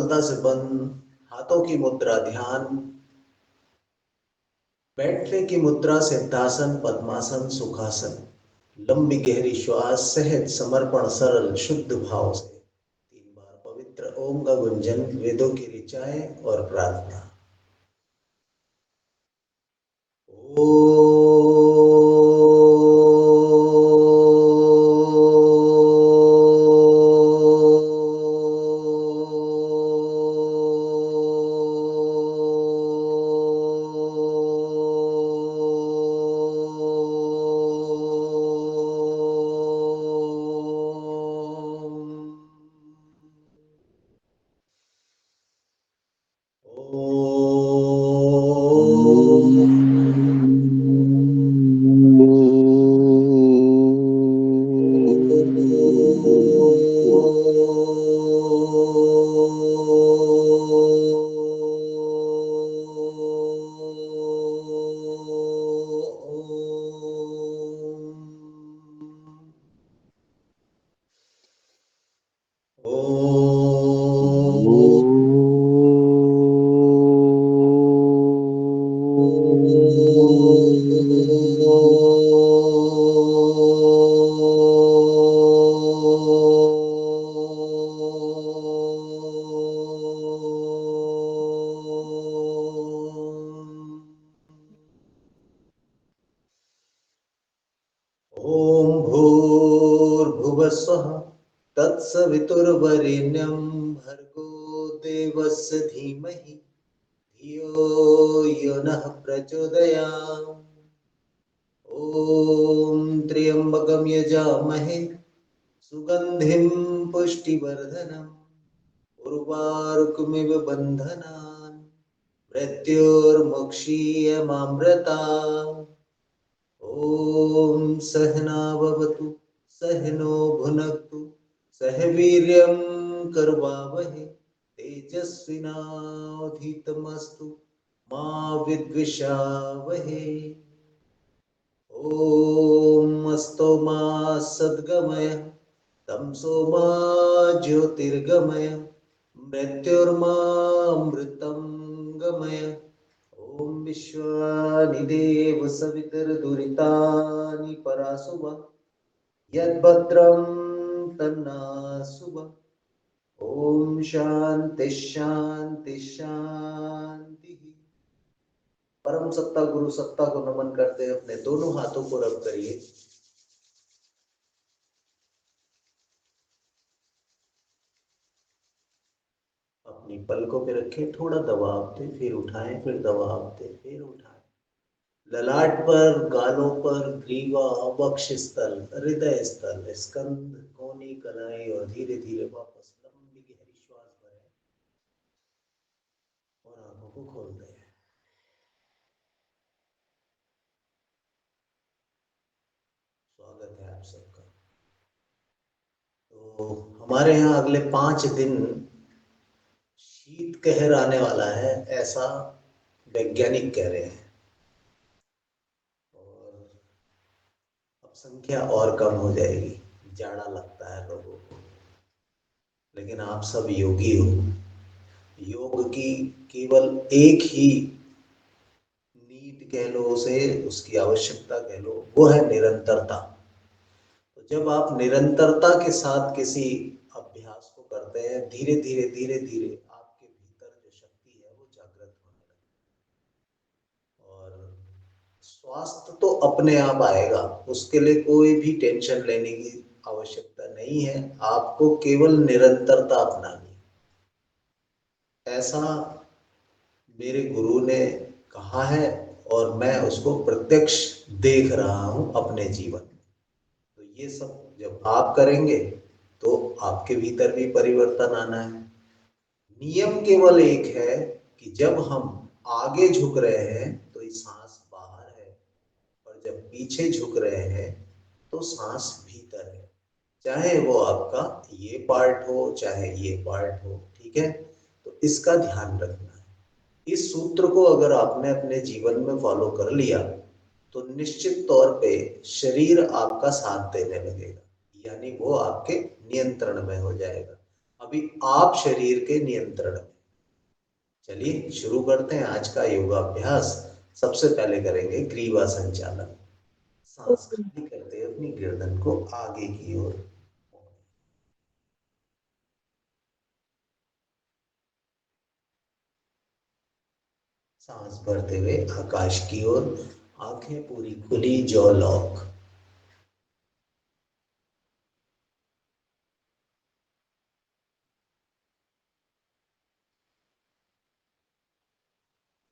सरलता से बंद, हाथों की मुद्रा ध्यान, बैठने की मुद्रा सिद्धासन, पद्मासन, सुखासन, लंबी गहरी श्वास, सहज समर्पण, सरल शुद्ध भाव से 3 बार पवित्र ओम का गुंजन, वेदों की ऋचाएं और प्रार्थना। ओम भूर्भुवः स्वः तत्सवितुर्वरेण्यं भर्गो देवस्य धीमहि धियो यो नः प्रचोदयात्। ओम त्र्यंबकं यजामहे सुगंधिं पुष्टिवर्धनम् उर्वारुकमिव बन्धनान् मृत्योर्मुक्षीयमामृतात्। ओम सहना भवतु सहनो भुनक्तु सह वीर्यं करवावहै तेजस्विनावधीतमस्तु मा विद्विषावहै। ओम अस्तो मा सद्गमय तमसो मा ज्योतिर्गमय मृत्युर्मामृतं गमय। ओम विश्वानि देव सवितुर्दुरितानि परासुव यद्भद्रं तन्नासुव। ओम शांति शांति शांति। परम सत्ता गुरु सत्ता को नमन करते अपने दोनों हाथों को रब करिए। अपनी पलकों पे रखें, थोड़ा दबाव दे, फिर उठाएं, फिर दबाव दे, फिर उठाएं। ललाट पर, गालों पर, ग्रीवा, वक्ष स्थल, हृदय स्थल, स्कंद, कोनी, कलाई और धीरे धीरे वापस लंबी गहरी श्वास भरें और आंखों को खोल दें। स्वागत है आप सबका। तो हमारे यहाँ अगले 5 दिन शीत कहर आने वाला है, ऐसा वैज्ञानिक कह रहे हैं। और अब संख्या और कम हो जाएगी, जाड़ा लगता है लोगों को, लेकिन आप सब योगी हो। योग की केवल एक ही नीड कह लो उसे, उसकी आवश्यकता कह लो, वो है निरंतरता। तो जब आप निरंतरता के साथ किसी अभ्यास को करते हैं, धीरे धीरे धीरे धीरे आपके भीतर जो शक्ति है वो जागृत होने लगती है। और स्वास्थ्य तो अपने आप आएगा, उसके लिए कोई भी टेंशन लेने की आवश्यकता नहीं है। आपको केवल निरंतरता अपनानी है, ऐसा मेरे गुरु ने कहा है और मैं उसको प्रत्यक्ष देख रहा हूं अपने जीवन में। तो ये सब जब आप करेंगे तो आपके भीतर भी परिवर्तन आना है। नियम केवल एक है कि जब हम आगे झुक रहे हैं तो ये सांस बाहर है, और जब पीछे झुक रहे हैं तो सांस भीतर है। चाहे वो आपका ये पार्ट हो चाहे ये पार्ट हो, ठीक है। तो इसका ध्यान रखना है। इस सूत्र को अगर आपने अपने जीवन में फॉलो कर लिया तो निश्चित तौर पे शरीर आपका साथ देने लगेगा, यानी वो आपके नियंत्रण में हो जाएगा। अभी आप शरीर के नियंत्रण में। चलिए शुरू करते हैं आज का योगाभ्यास। सबसे पहले करेंगे ग्रीवा संचालन। सांस ओके। खाली करते हुए अपनी गर्दन को आगे की ओर, सांस भरते हुए आकाश की ओर, आंखें पूरी खुली, जॉ लॉक।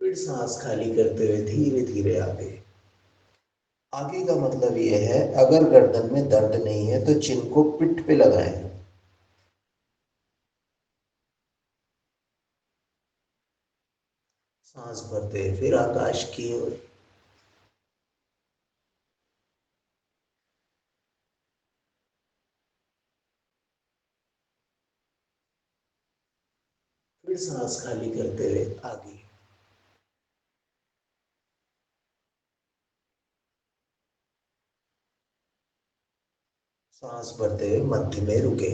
फिर सांस खाली करते हुए धीरे धीरे आगे। आगे का मतलब यह है, अगर गर्दन में दर्द नहीं है तो चिन को पिठ पे लगाएं। सांस भरते हुए फिर आकाश की ओर, फिर सांस खाली करते हुए आगे। सांस भरते हुए मध्य में रुके।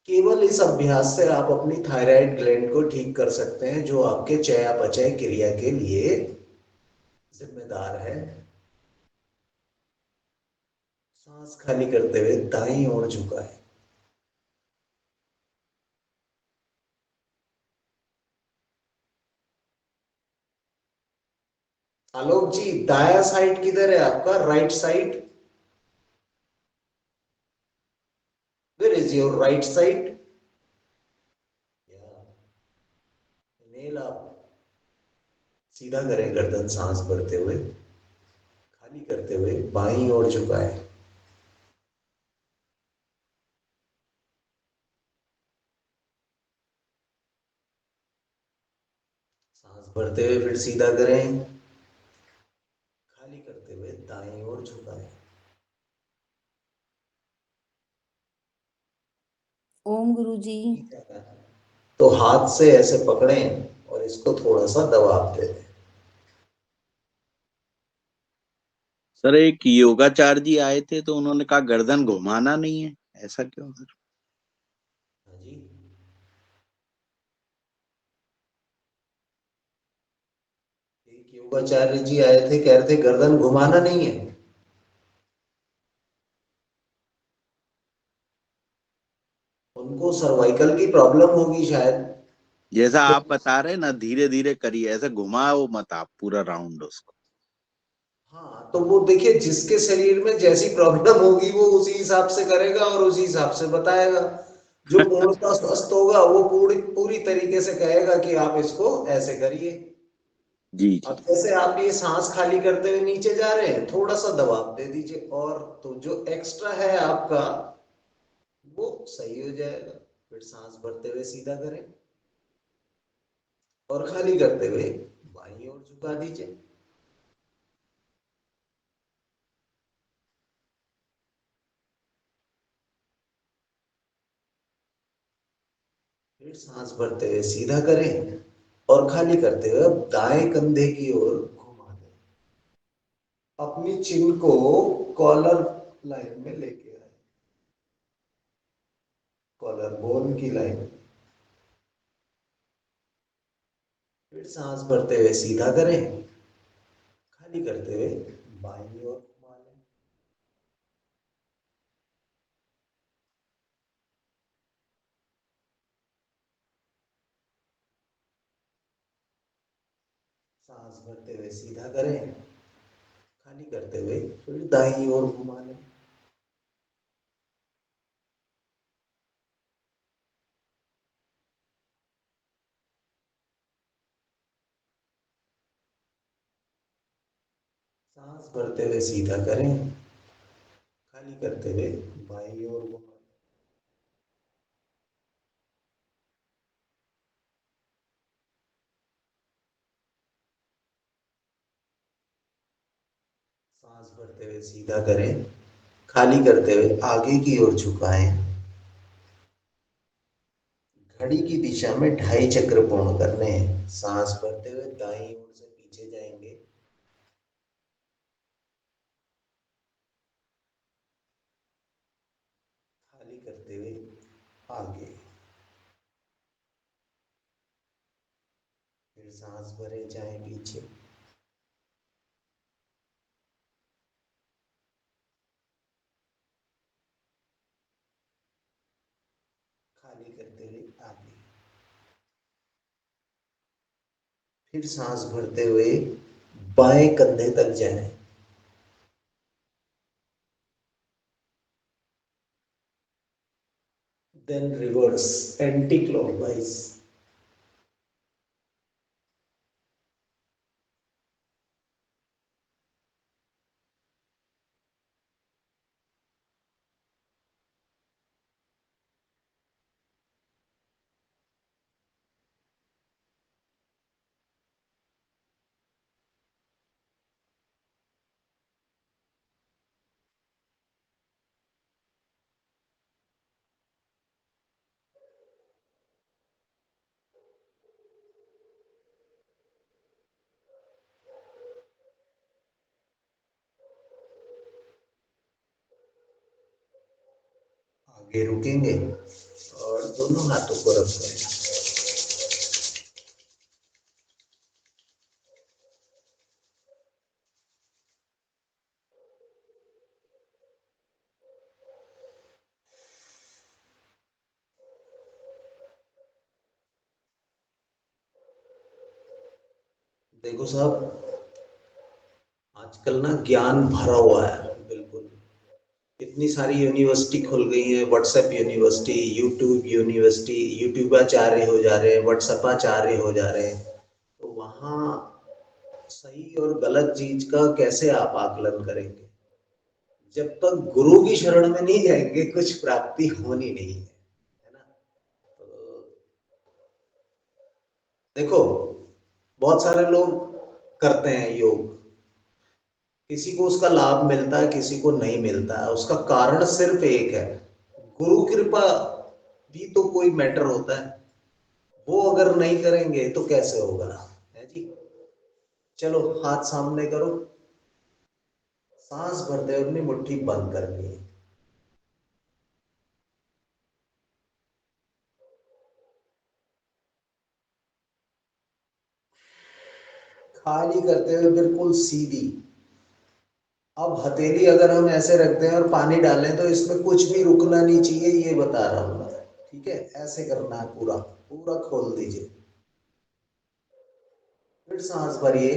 केवल इस अभ्यास से आप अपनी थायराइड ग्लैंड को ठीक कर सकते हैं, जो आपके चयापचय क्रिया के लिए जिम्मेदार है। सांस खाली करते हुए दाईं ओर झुकाए। आलोक जी, दाया साइड किधर है आपका? Right side? Where is your right side? Nail आप सीधा करें गर्दन, सांस भरते हुए खाली करते हुए बाईं ओर झुकाए। सांस भरते हुए फिर सीधा करें, खाली करते हुए दाईं ओर झुकाए। ओम गुरुजी। तो हाथ से ऐसे पकड़ें और इसको थोड़ा सा दबाव दे दें। सर एक योगाचार्य जी आए थे तो उन्होंने कहा गर्दन घुमाना नहीं है, ऐसा क्यों सर? हाँ जी, एक योगाचार्य जी आए थे, कह रहे थे गर्दन घुमाना नहीं है। उनको सर्वाइकल की प्रॉब्लम होगी शायद। जैसा तो आप बता रहे ना, धीरे धीरे करिए, ऐसे घुमाओ मत आप पूरा राउंड उसको। हाँ, तो वो देखिए, जिसके शरीर में जैसी प्रॉब्लम होगी वो उसी हिसाब से करेगा और उसी हिसाब से बताएगा। जो पूर्णतः स्वस्थ होगा वो पूरी पूरी तरीके से कहेगा कि आप इसको ऐसे करिए। जी अब जी। जैसे आप ये सांस खाली करते हुए नीचे जा रहे हैं, थोड़ा सा दबाव दे दीजिए और तो जो एक्स्ट्रा है आपका वो सही हो जाएगा। फिर सांस भरते हुए सीधा करें और खाली करते हुए बाईं ओर झुका दीजिए। फिर सांस भरते हुए सीधा करें और खाली करते हुए अब दाएं कंधे की ओर घुमा दें। अपनी चिन को कॉलर लाइन में लेके आए, कॉलर बोन की लाइन। फिर सांस भरते हुए सीधा करें, खाली करते हुए बाईं ओर घुमा लें। सांस भरते हुए सीधा करें, खाली करते हुए फिर दाईं ओर घुमा लें। सांस भरते हुए सीधा करें, खाली करते हुए बाईं ओर घुमा लें। सांस भरते हुए सीधा करें, खाली करते हुए आगे की ओर झुकाएं। घड़ी की दिशा में 2.5 चक्र पूर्ण करने हैं। सांस भरते हुए दाईं ओर से पीछे जाएंगे, खाली करते हुए आगे। फिर सांस भरे जाए पीछे, खाली करते हुए आगे, फिर सांस भरते हुए बाएं कंधे तक जाए, देन रिवर्स एंटी क्लॉकवाइज, आगे रुकेंगे और दोनों हाथों को रखें। देखो साहब, आजकल ना ज्ञान भरा हुआ है बिल्कुल। इतनी सारी यूनिवर्सिटी खुल गई है, व्हाट्सएप यूनिवर्सिटी, यूट्यूब यूनिवर्सिटी, यूट्यूबाचार्य हो जा रहे हैं, व्हाट्सएपाचार्य हो जा रहे हैं। तो वहाँ सही और गलत चीज का कैसे आप आकलन करेंगे? जब तक गुरु की शरण में नहीं जाएंगे कुछ प्राप्ति होनी नहीं है ना? तो देखो, बहुत सारे लोग करते हैं योग, किसी को उसका लाभ मिलता है, किसी को नहीं मिलता है। उसका कारण सिर्फ एक है, गुरु कृपा भी तो कोई मैटर होता है। वो अगर नहीं करेंगे तो कैसे होगा, है जी? चलो हाथ सामने करो, सांस भरते हुए अपनी मुट्ठी बंद करनी है, खाली करते हुए बिल्कुल सीधी। अब हथेली अगर हम ऐसे रखते हैं और पानी डालें तो इसमें कुछ भी रुकना नहीं चाहिए, ये बता रहा हूं मैं। ठीक है, ऐसे करना है, पूरा पूरा खोल दीजिए, फिर सांस भरिए,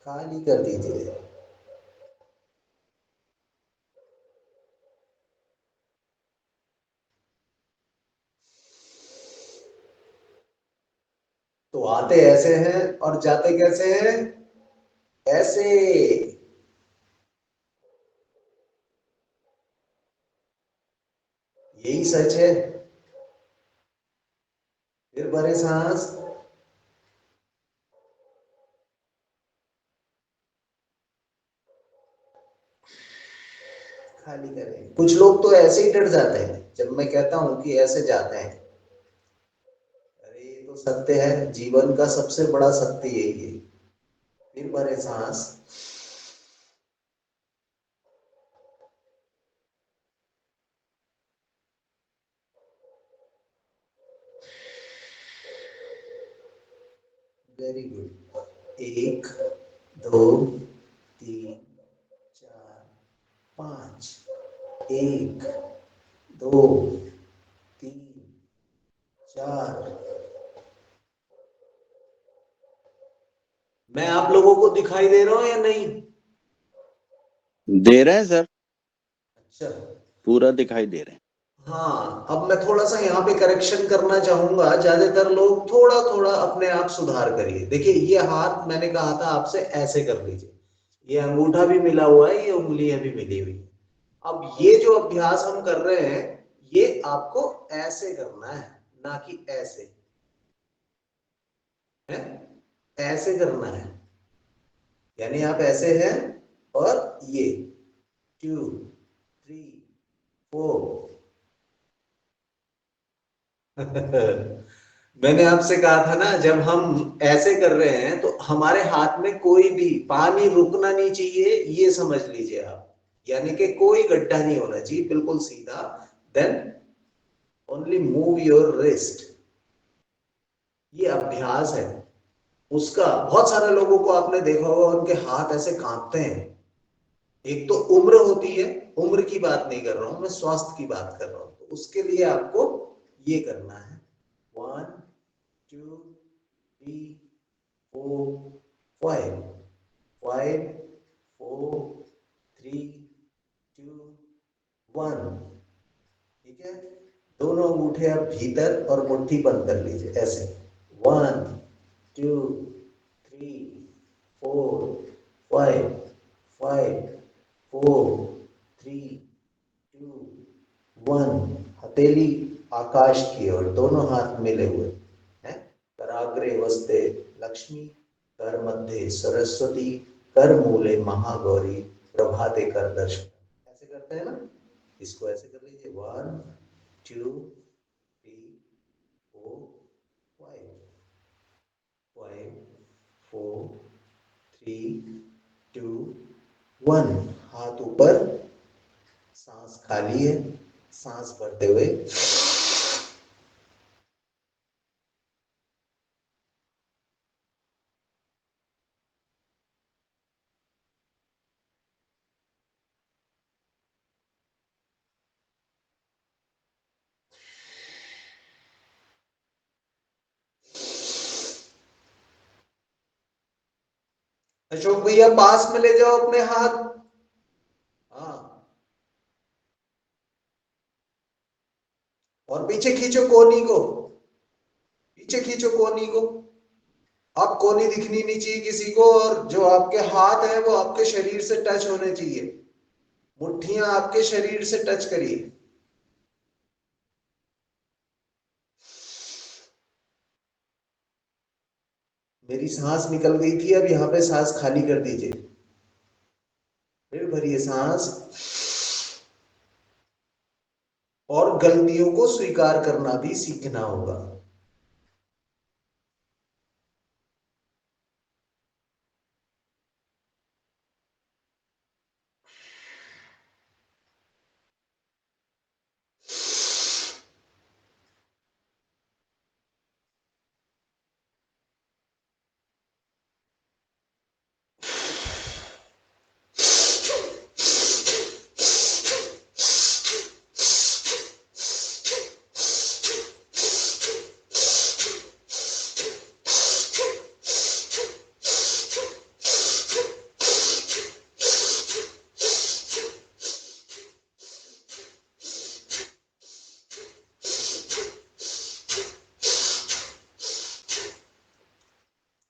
खाली कर दीजिए। तो आते ऐसे हैं और जाते कैसे हैं? ऐसे। यही सच है। फिर भरे सांस, खाली करें। कुछ लोग तो ऐसे ही डर जाते हैं जब मैं कहता हूं कि ऐसे जाते हैं। अरे ये तो सत्य है, जीवन का सबसे बड़ा सत्य यही है। फिर भरे सांस, वेरी गुड। एक, दो, तीन, चार, पांच। एक, दो, तीन, चार। मैं आप लोगों को दिखाई दे रहा हूं या नहीं? दे रहे हैं सर, अच्छा। पूरा दिखाई दे रहे हैं। हाँ, अब मैं थोड़ा सा यहाँ पे करेक्शन करना चाहूंगा। ज्यादातर लोग थोड़ा थोड़ा अपने आप सुधार करिए। देखिए, ये हाथ मैंने कहा था आपसे ऐसे कर लीजिए, ये अंगूठा भी मिला हुआ है, ये उंगलियां भी मिली हुई है। अब ये जो अभ्यास हम कर रहे हैं, ये आपको ऐसे करना है, ना कि ऐसे, है? ऐसे करना है, यानी आप ऐसे हैं और ये 2, 3, 4। मैंने आपसे कहा था ना, जब हम ऐसे कर रहे हैं तो हमारे हाथ में कोई भी पानी रुकना नहीं चाहिए, ये समझ लीजिए आप। यानी कि कोई गड्ढा नहीं होना चाहिए, बिल्कुल सीधा। Then only move your wrist. ये अभ्यास है उसका। बहुत सारे लोगों को आपने देखा होगा, उनके हाथ ऐसे कांपते हैं। एक तो उम्र होती है, उम्र की बात नहीं कर रहा हूं मैं, स्वास्थ्य की बात कर रहा हूं। तो उसके लिए आपको ये करना है। 1 2 3 4 5, 5 4 3 2 1। ठीक है, दोनों अंगूठे आप भीतर और मुट्ठी बंद कर लीजिए ऐसे। 1 2 3 4 5, 5 4 3 2 1। हथेली आकाश की ओर, दोनों हाथ मिले हुए हैं। कराग्रे वस्ते लक्ष्मी, कर मध्य सरस्वती, कर मूले महागौरी, प्रभाते कर दर्शन। ऐसे करते हैं ना, इसको ऐसे कर लीजिए। 1 2 3 4 5, 5 4 3 2 1। हाथ ऊपर, सांस खाली है, सांस भरते हुए। अशोक भैया पास में ले जाओ अपने हाथ। हाँ, और पीछे खींचो कोहनी को, पीछे खींचो कोहनी को। अब कोहनी दिखनी नहीं चाहिए किसी को, और जो आपके हाथ है वो आपके शरीर से टच होने चाहिए। मुट्ठियां आपके शरीर से टच करिए। मेरी सांस निकल गई थी, अब यहां पे सांस खाली कर दीजिए। फिर भरिए सांस। और गलतियों को स्वीकार करना भी सीखना होगा।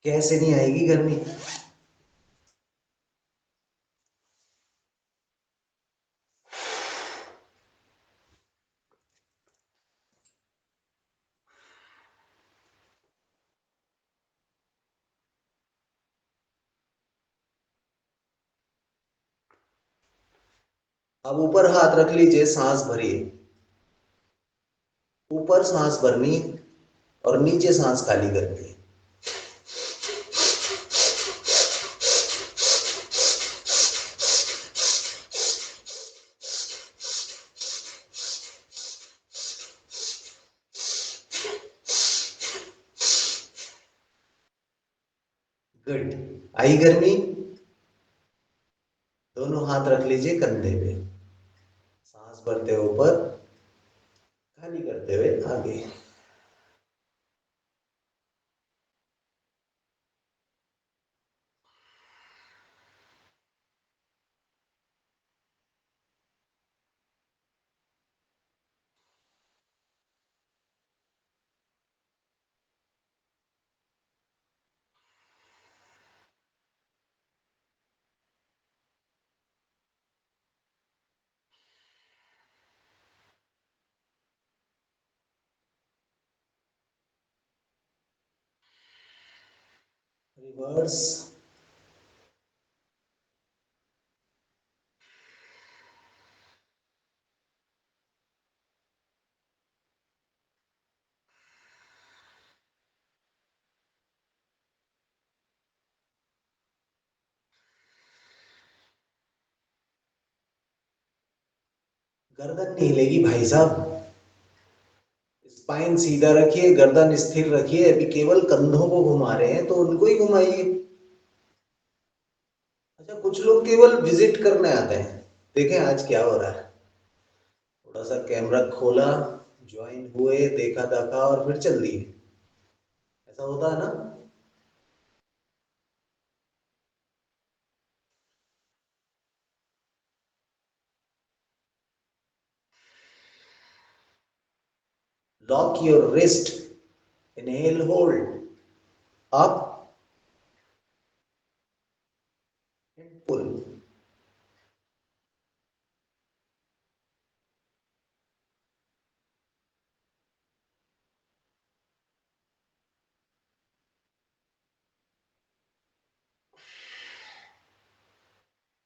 कैसे नहीं आएगी गर्मी। अब ऊपर हाथ रख लीजिए, सांस भरिए। ऊपर सांस भरनी और नीचे सांस खाली करनी। गुड। आई गर्मी। दोनों हाथ रख लीजिए कंधे पे, सांस भरते हुए ऊपर, खाली करते हुए आगे। रिवर्स। गर्दन नहीं हिलेगी भाई साहब, स्पाइन सीधा रखिए, गर्दन स्थिर रखिए। अभी केवल कंधों को घुमा रहे हैं तो उनको ही घुमाइए। अच्छा, कुछ लोग केवल विजिट करने आते हैं। देखें आज क्या हो रहा है, थोड़ा सा कैमरा खोला, ज्वाइन हुए, देखा देखा और फिर चल दिए। ऐसा होता है ना। Lock your wrist, inhale hold, up and pull.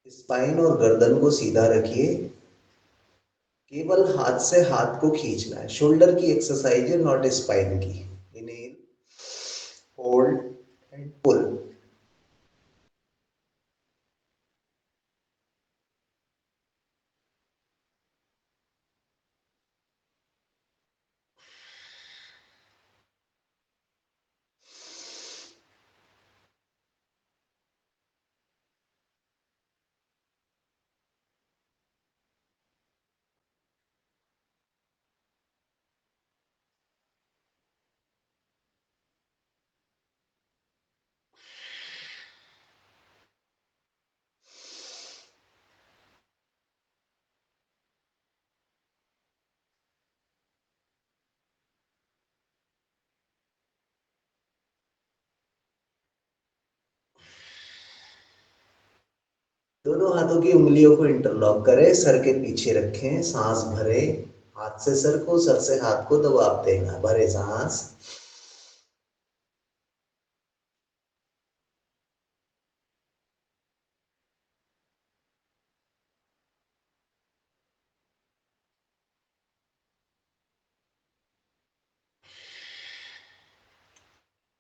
Spine और गर्दन को सीधा रखिए, केवल हाथ से हाथ को खींचना है। शोल्डर की एक्सरसाइज है, नॉट स्पाइन की। Inhale, hold and pull. दोनों हाथों की उंगलियों को इंटरलॉक करें, सर के पीछे रखें, सांस भरे, हाथ से सर को, सर से हाथ को दबाव देना। भरे सांस,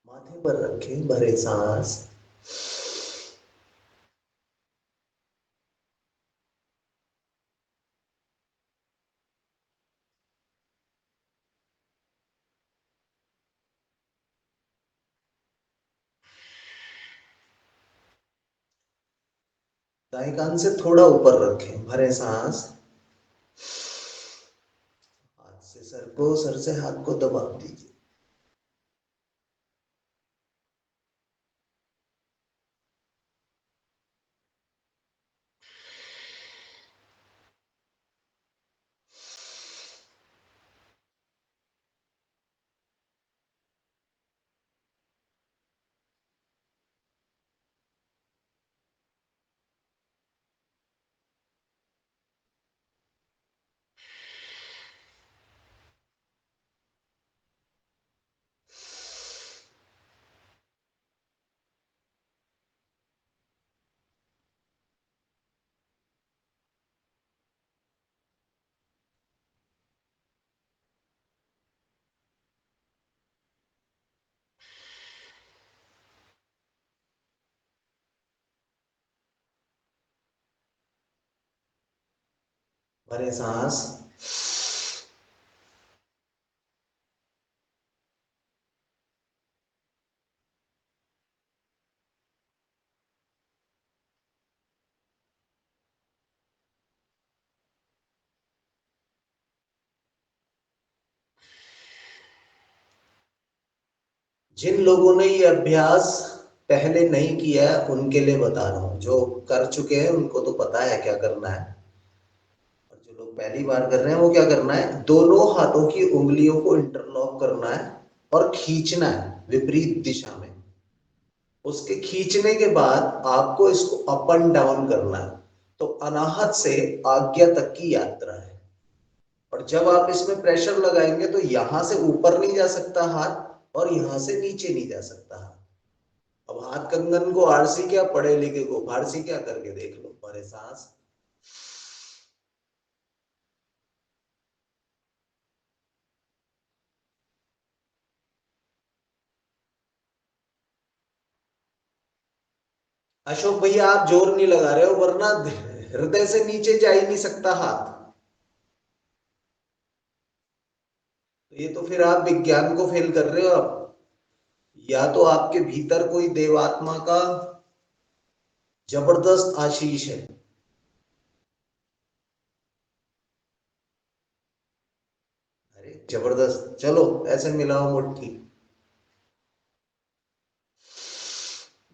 माथे पर रखें, भरे सांस, दाएं कान से थोड़ा ऊपर रखें, भरे सांस, हाथ से सर को, सर से हाथ को दबाव दीजिए। भरे सांस, जिन लोगों ने ये अभ्यास पहले नहीं किया है उनके लिए बता रहा हूं, जो कर चुके हैं उनको तो पता है क्या करना है, और जो लोग पहली बार कर रहे हैं वो क्या करना है, दोनों हाथों की उंगलियों को इंटरलॉक करना है और खींचना है विपरीत दिशा में। उसके खींचने के बाद आपको इसको अप एंड डाउन करना है। तो अनाहत से आज्ञा तक की यात्रा है। और जब आप इसमें प्रेशर लगाएंगे तो यहां से ऊपर नहीं जा सकता हाथ, और यहां से नीचे नहीं जा सकता हाथ। अब हाथ कंगन को आरसी क्या, पढ़े लिखे को फारसी क्या करके देख लो। भरे सांस, अशोक भैया आप जोर नहीं लगा रहे हो, वरना हृदय से नीचे जा ही नहीं सकता हाथ। ये तो फिर आप विज्ञान को फेल कर रहे हो आप। या तो आपके भीतर कोई देवात्मा का जबरदस्त आशीष है। अरे जबरदस्त, चलो ऐसे मिलाओ मुट्ठी,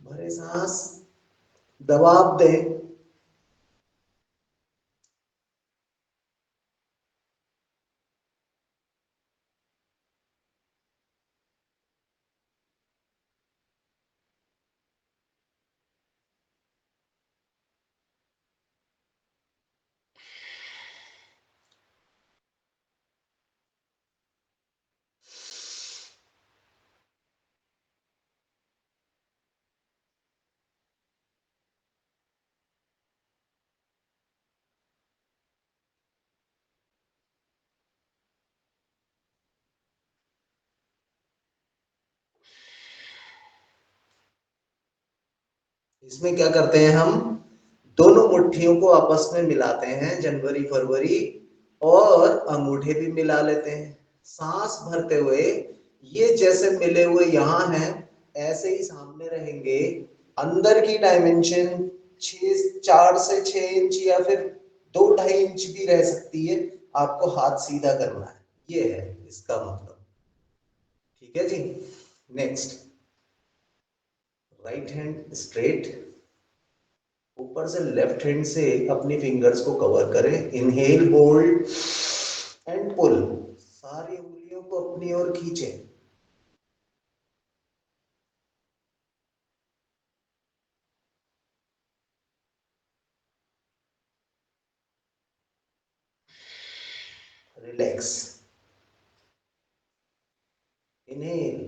भरे सांस, दबाव दे। इसमें क्या करते हैं हम, दोनों मुट्ठियों को आपस में मिलाते हैं, जनवरी फरवरी, और अंगूठे भी मिला लेते हैं। सांस भरते हुए ये जैसे मिले हुए यहां हैं, ऐसे ही सामने रहेंगे। अंदर की डायमेंशन 4 से 6 इंच या फिर 2-2.5 इंच भी रह सकती है। आपको हाथ सीधा करना है, ये है इसका मतलब। ठीक है जी। नेक्स्ट, राइट हैंड स्ट्रेट, ऊपर से लेफ्ट हैंड से अपनी फिंगर्स को कवर करें। इनहेल, होल्ड एंड पुल, सारी उंगलियों को अपनी ओर खींचें। रिलैक्स, इनहेल,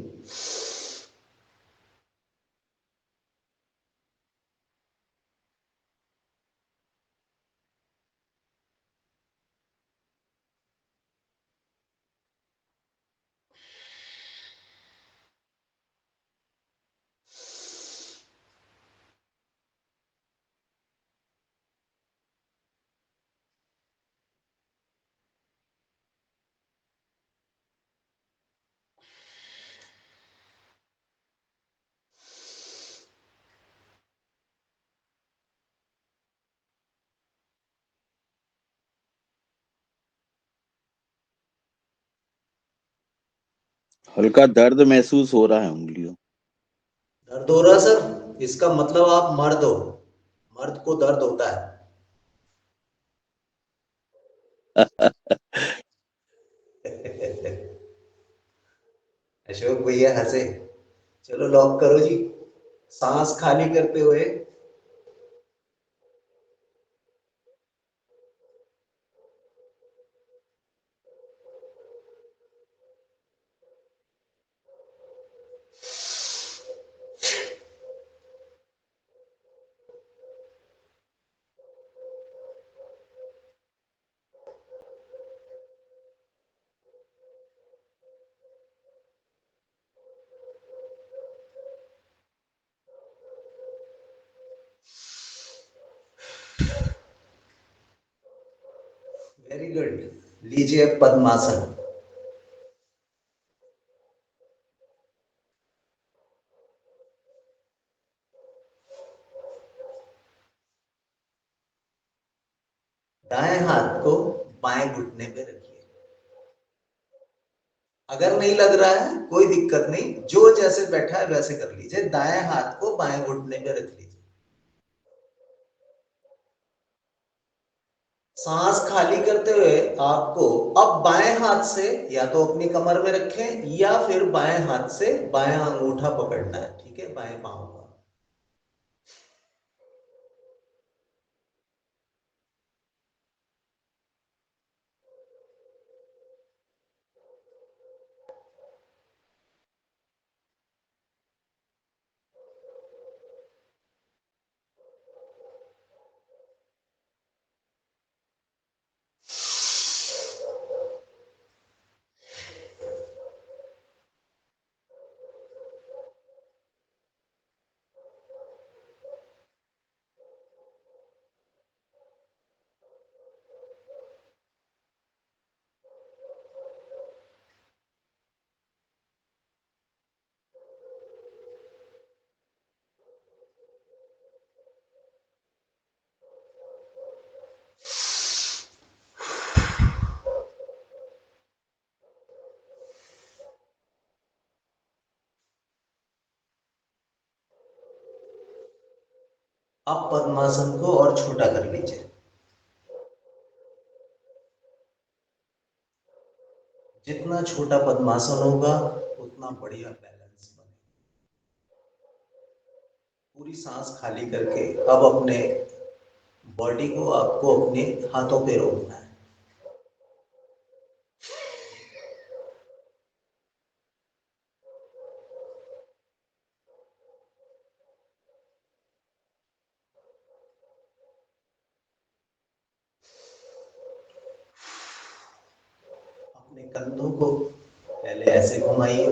हल्का दर्द महसूस हो रहा है उंगलियों। दर्द हो रहा सर, इसका मतलब आप मर्द हो, मर्द को दर्द होता है। अशोक भैया हंसे। चलो लॉक करो जी, सांस खाली करते हुए। वेरी गुड, लीजिए अब पद्मासन। दाएं हाथ को बाएं घुटने पे रखिए। अगर नहीं लग रहा है कोई दिक्कत नहीं, जो जैसे बैठा है वैसे कर लीजिए। दाएं हाथ को बाएं घुटने पे रख लीजिए। सांस खाली करते हुए आपको अब बाएं हाथ से या तो अपनी कमर में रखें या फिर बाएं हाथ से बायां अंगूठा पकड़ना है। ठीक है, बाएं पांव का। अब पद्मासन को और छोटा कर लीजिए। जितना छोटा पद्मासन होगा उतना बढ़िया बैलेंस बनेगा। पूरी सांस खाली करके अब अपने बॉडी को आपको अपने हाथों पे रोकना है। अपने कंधों को पहले ऐसे घुमाइए,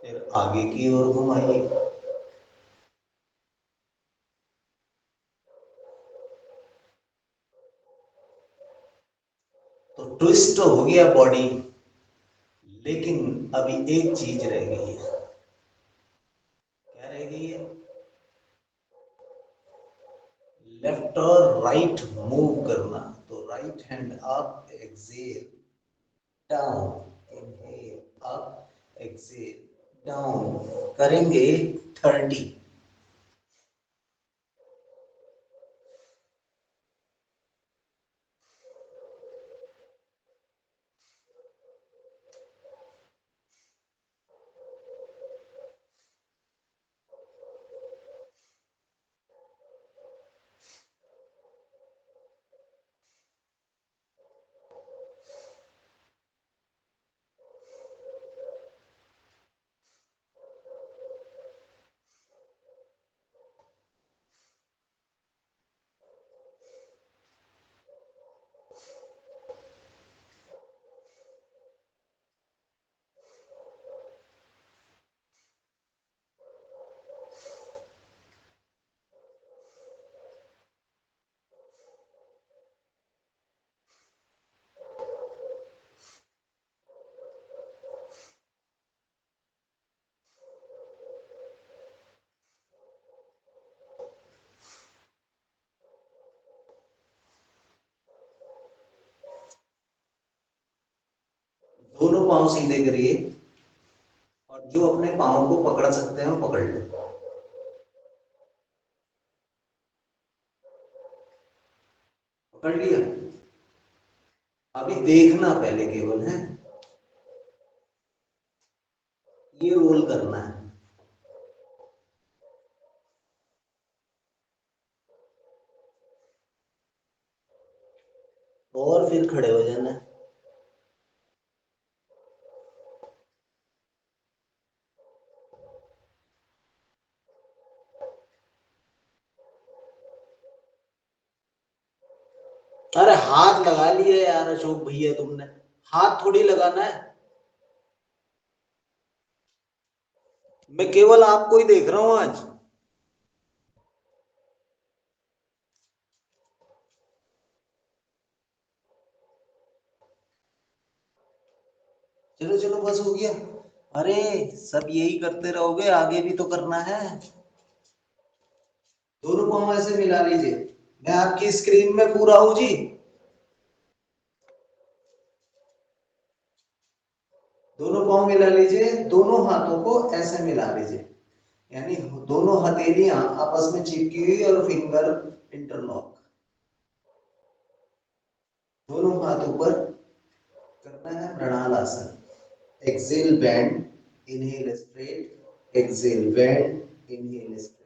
फिर आगे की ओर घुमाइए, तो ट्विस्ट तो हो गया बॉडी, लेकिन अभी एक चीज रह गई है। क्या रह गई है? लेफ्ट और राइट मूव करना। तो right hand up, exhale down, inhale up, exhale down, करेंगे 30। दोनों पांव सीधे करिए और जो अपने पांव को पकड़ सकते हैं वो पकड़ लो। पकड़ लिया? अभी देखना पहले केवल है, ये रोल करना है। और फिर खड़े हो जाना है। अरे हाथ लगा लिए यार अशोक भैया तुमने, हाथ थोड़ी लगाना है। मैं केवल आपको ही देख रहा हूं आज। चलो चलो बस हो गया। अरे सब यही करते रहोगे, आगे भी तो करना है। दोनों पांव ऐसे मिला लीजिए। मैं आपकी स्क्रीन में पूरा हूं जी। दोनों पांव मिला लीजिए, दोनों हाथों को ऐसे मिला लीजिए, यानी दोनों हथेलियां आपस में चिपकी हुई और फिंगर इंटरलॉक। दोनों हाथ ऊपर करना है, Mrinal asana. Exhale bend, inhale straight, exhale bend, inhale straight.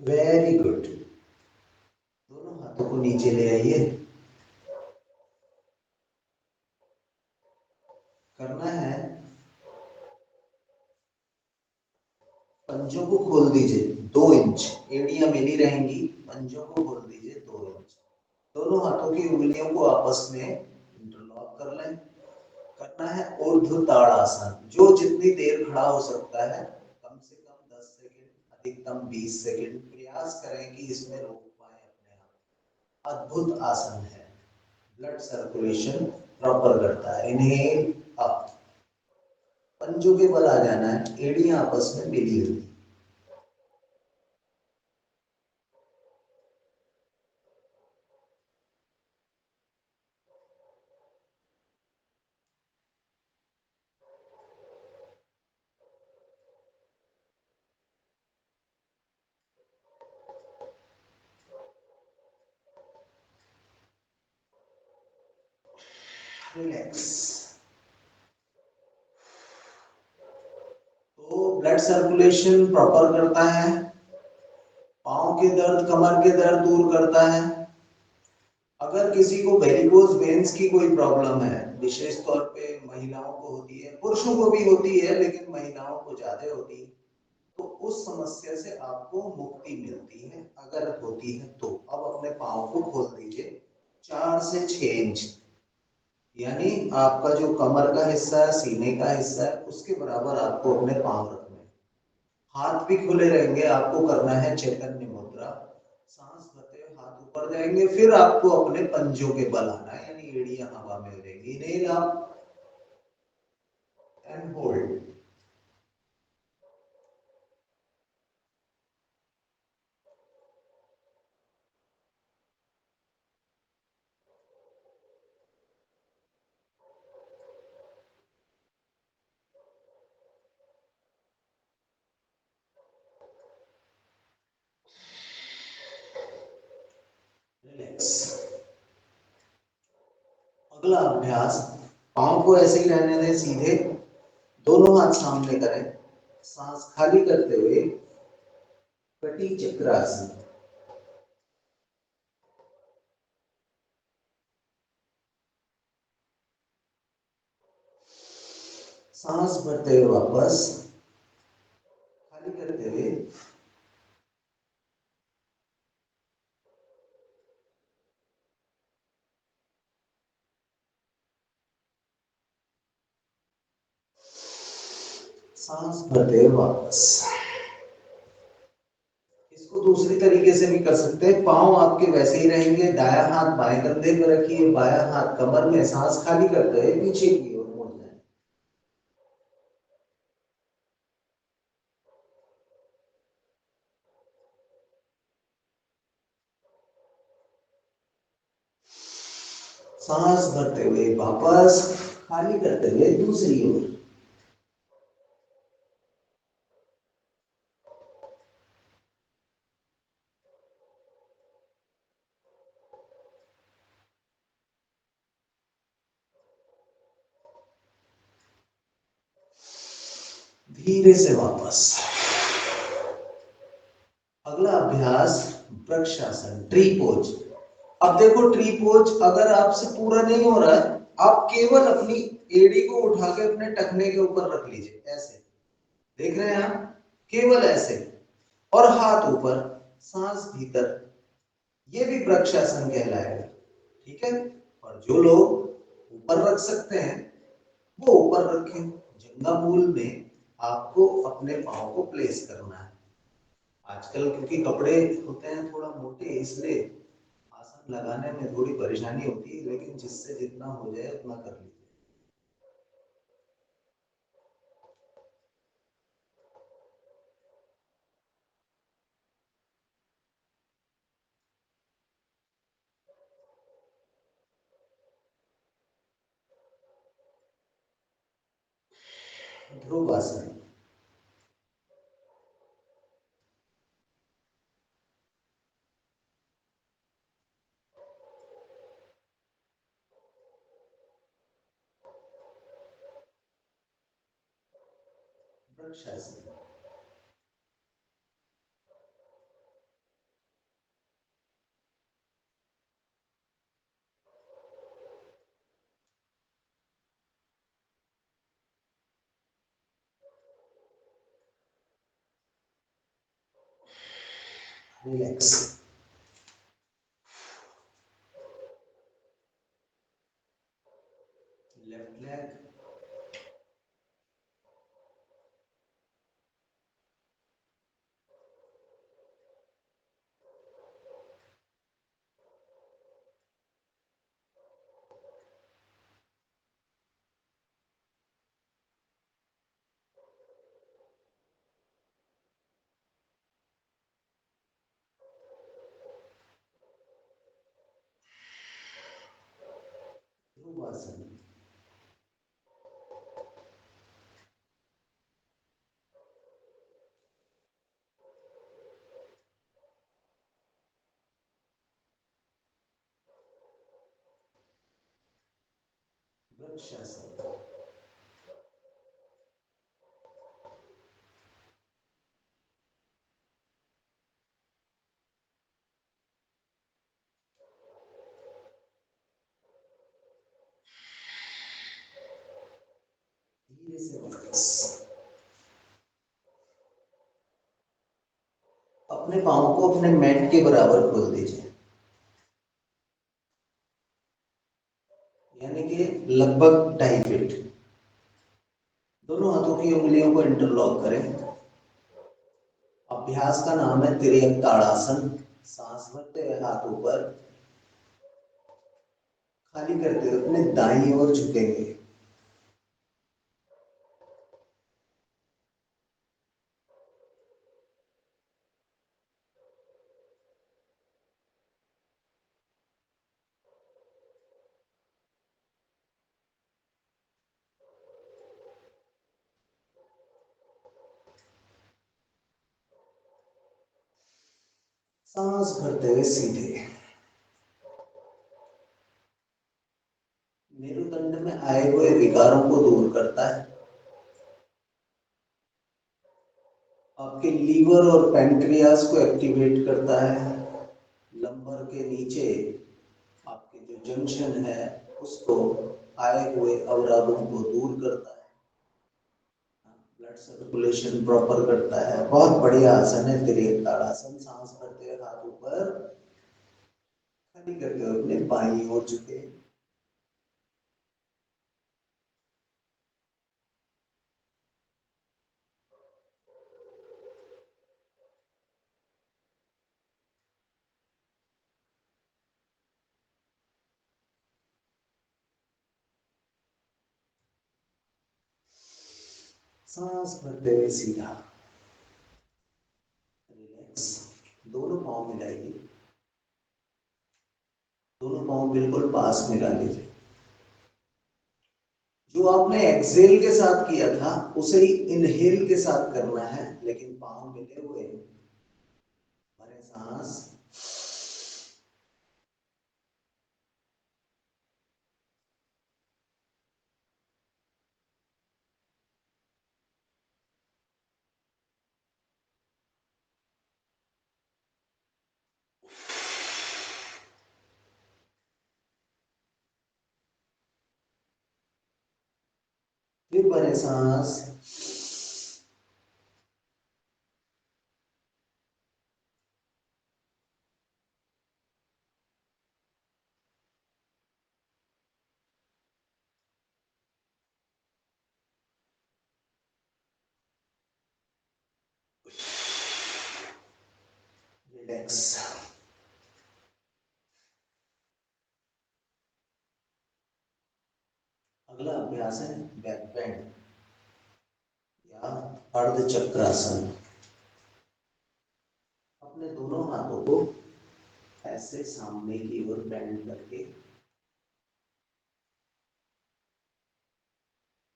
Very good. दोनों हाथों को नीचे ले आइए। करना है पंजों को खोल दीजिए 2 इंच, एड़ियां मिली रहेंगी, पंजों को खोल दीजिए 2 इंच। दोनों हाथों की उंगलियों को आपस में इंटरलॉक कर लें। करना है ऊर्ध्व ताड़ासन, जो जितनी देर खड़ा हो सकता है, कम से कम 10 सेकंड, अधिकतम 20 सेकंड प्रयास करें कि इसमें रोक पाए अपने आप। अद्भुत आसन है, ब्लड सर्कुलेशन प्रॉपर करता है। इनहेल अप, पंजों के बल आ जाना है, एड़ियां आपस में मिली हुई। रिलैक्स। तो ब्लड सर्कुलेशन प्रॉपर करता है, पांव के दर्द, कमर के दर्द दूर करता है। अगर किसी को वेरिकोज वेन्स की कोई प्रॉब्लम है, विशेष तौर पे महिलाओं को होती है, पुरुषों को भी होती है लेकिन महिलाओं को ज्यादा होती है, तो उस समस्या से आपको मुक्ति मिलती है अगर होती है तो। अब अपने पांव को खोल दीजिए 4 से 6 इंच, यानी आपका जो कमर का हिस्सा है, सीने का हिस्सा है, उसके बराबर आपको अपने पांव रखने हैं। हाथ भी खुले रहेंगे। आपको करना है चैतन्य मुद्रा। सांस भरते हुए हाथ ऊपर जाएंगे, फिर आपको अपने पंजों के बल आना है, यानी एड़ियां हवा में उड़ेंगी। Inhale up and hold. Relax. अगला अभ्यास, पांव को ऐसे ही रहने दें सीधे, दोनों हाथ सामने करें, सांस खाली करते हुए कटी चक्रासन। सांस भरते हुए वापस, खाली करते हुए, सांस भरते हुए वापस। इसको दूसरी तरीके से भी कर सकते हैं। पांव आपके वैसे ही रहेंगे, दायां हाथ बाएं कंधे पर रखिए, बायां हाथ कमर में, सांस खाली करते हुए पीछे की ओर मुड़ जाए। सांस भरते हुए वापस, खाली करते हुए दूसरी ओर। धीरे से वापस। अगला अभ्यास वृक्षासन, ट्री पोज। अब देखो, ट्री पोज अगर आपसे पूरा नहीं हो रहा है, आप केवल अपनी एड़ी को उठा के अपने टखने के ऊपर रख लीजिए, ऐसे। देख रहे हैं आप? केवल ऐसे, और हाथ ऊपर, सांस भीतर। ये भी वृक्षासन कहलाएगा। ठीक है। और जो लोग ऊपर रख सकते हैं वो ऊपर रखें। जंगा मूल में आपको अपने पांव को प्लेस करना है। आजकल क्योंकि कपड़े होते हैं थोड़ा मोटे, इसलिए आसन लगाने में थोड़ी परेशानी होती है, लेकिन जिससे जितना हो जाए उतना कर लीजिए। ध्रुव आसन। वृक्षासन। रिलैक्स। लेफ्ट लेग, ध्रुवासन। वृक्षासन। धीरे से वापस। अपने पाँव को अपने मैट के बराबर खोल दीजिए, यानी कि लगभग 2.5 फीट। दोनों हाथों की उंगलियों को इंटरलॉक करें। अभ्यास का नाम है तिर्यक ताड़ासन। सांस भरते हुए हाथ ऊपर, खाली करते हुए अपने दाईं ओर झुकेंगे। सांस भरते हुए सीधे। मेरुदंड में आए हुए विकारों को दूर करता है। आपके लीवर और पैंक्रियास को एक्टिवेट करता है। लंबर के नीचे आपके जो जंक्शन है उसको, आए हुए अवराधों को दूर करता है। ब्लड सर्कुलेशन प्रॉपर करता है। बहुत बढ़िया आसन है तिर्यक ताड़ासन। सांस भरते हुए हाथ ऊपर, खाली करते हुए अपने बाईं ओर झुके। सांस भरते हुए सीधा, रिलैक्स। दोनों पाँव मिलाइए, दोनों पाँव बिल्कुल पास मिला लीजिए। जो आपने एक्सेल के साथ किया था उसे ही इनहेल के साथ करना है, लेकिन पाँव मिले हुए हैं। भरे सांस, फिर भरे सांस, रिलैक्स। अगला अभ्यास है बैक बेंड या अर्ध चक्रासन। अपने दोनों हाथों को ऐसे सामने की ओर बेंड करके,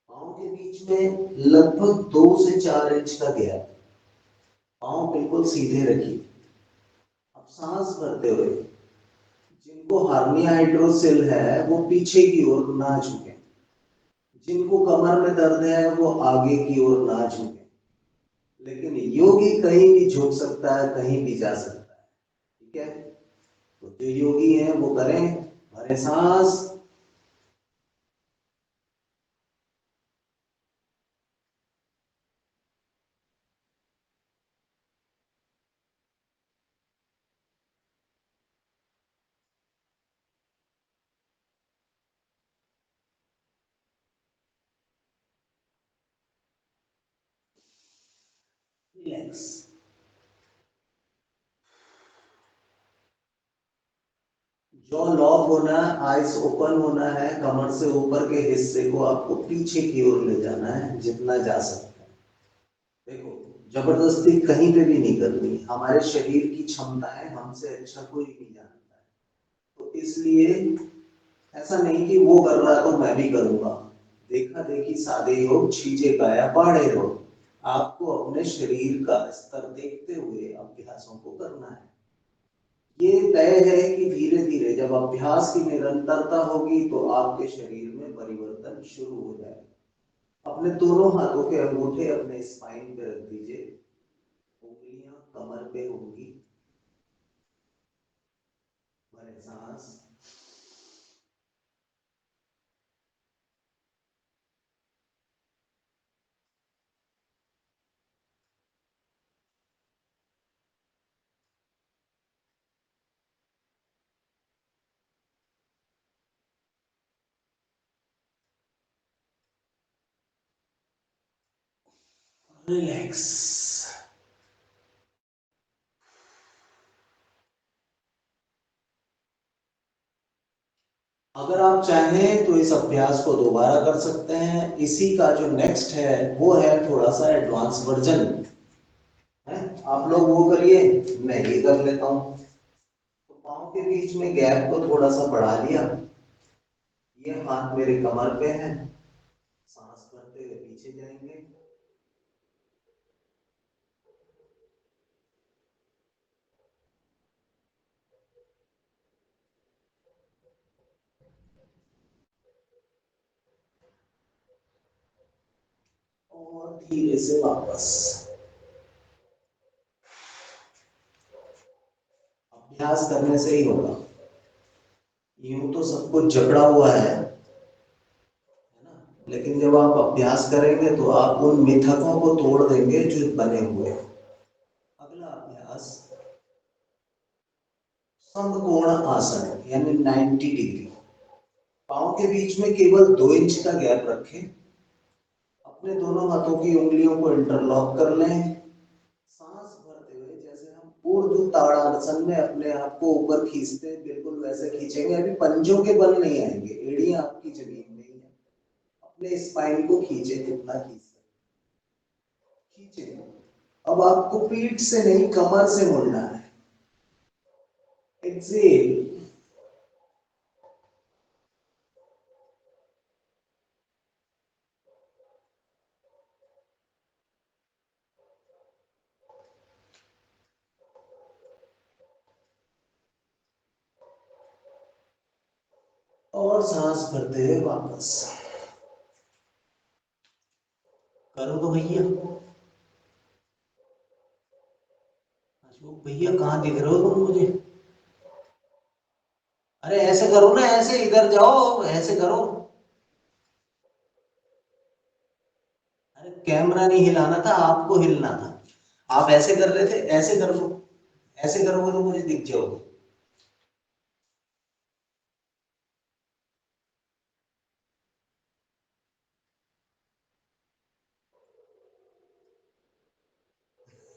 पाँव के बीच में लगभग 2 से 4 इंच का गैप। पाँव बिल्कुल सीधे रखिए। अब सांस भरते हुए जिनको हार्निया हाइड्रोसिल है वो पीछे की ओर ना झुके, जिनको कमर में दर्द है वो आगे की ओर ना झुके। लेकिन योगी कहीं भी झुक सकता है, कहीं भी जा सकता है, ठीक है। तो जो योगी है वो करें। भरे सांस, रिलैक्स। जॉ लॉक होना है, आइज ओपन होना है, कमर से ऊपर के हिस्से को आपको पीछे की ओर ले जाना है जितना जा सकता है। देखो, जबरदस्ती कहीं पे भी नहीं करनी, हमारे शरीर की क्षमताएं हमसे अच्छा कोई नहीं जानता है, तो इसलिए ऐसा नहीं कि वो कर रहा है तो मैं भी करूंगा। देखा देखी सादे योग छीजे काया पाड़े योग। आपको अपने शरीर का स्तर देखते हुए अभ्यासों को करना है। ये तय है कि धीरे धीरे जब अभ्यास की निरंतरता होगी तो आपके शरीर में परिवर्तन शुरू हो जाएगा। अपने दोनों हाथों के अंगूठे अपने स्पाइन पे रख दीजिए, उंगलियां कमर पे होंगी। भरे सांस, रिलैक्स। अगर आप चाहें तो इस अभ्यास को दोबारा कर सकते हैं। इसी का जो नेक्स्ट है वो है थोड़ा सा एडवांस वर्जन है। आप लोग वो करिए, मैं ये कर लेता हूँ। तो पाँव के बीच में गैप को थोड़ा सा बढ़ा लिया, ये हाथ मेरे कमर पे है, सांस भरते हुए पीछे जाएंगे, और धीरे से वापस। अभ्यास करने से ही होगा, यूं तो सब कुछ जकड़ा हुआ है ना, लेकिन जब आप अभ्यास करेंगे तो आप उन मिथकों को तोड़ देंगे जो बने हुए हैं। अगला अभ्यास समकोण आसन यानी 90 डिग्री। पाँव के बीच में केवल 2 इंच का गैप रखें, अपने दोनों हाथों की उंगलियों को इंटरलॉक कर लें, सांस भरते हुए जैसे हम ऊर्ध्व ताड़ासन में अपने आप को ऊपर खींचते हैं बिल्कुल वैसे खींचेंगे। अभी पंजों के बल नहीं आएंगे, एड़ियां आपकी जमीन में ही है, अपने स्पाइन को खींचे जितना खींच खींचे। अब आपको पीठ से नहीं कमर से मुड़ना है। एक्सेल, और सांस भरते हुए वापस। करो तो भैया। अशोक भैया कहाँ दिख रहे हो तुम मुझे? अरे ऐसे करो ना, ऐसे इधर जाओ, ऐसे करो। अरे कैमरा नहीं हिलाना था, आपको हिलना था। आप ऐसे कर रहे थे, ऐसे कर लो। ऐसे करोगे तो मुझे दिख जाओगे।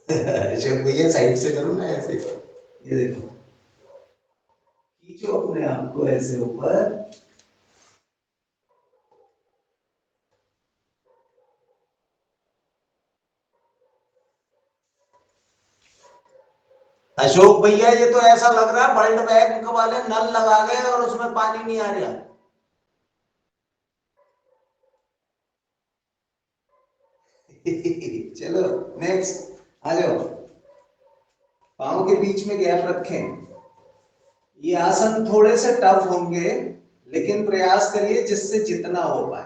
अशोक भैया साइड से करो ना, ऐसे। ये देखो, खींचो अपने आप को ऐसे ऊपर। अशोक भैया ये तो ऐसा लग रहा है वर्ल्ड बैंक वाले नल लगा गए और उसमें पानी नहीं आ रहा। चलो नेक्स्ट आ जाओ। पाँव के बीच में गैप रखें। ये आसन थोड़े से टफ होंगे, लेकिन प्रयास करिए जिससे जितना हो पाए।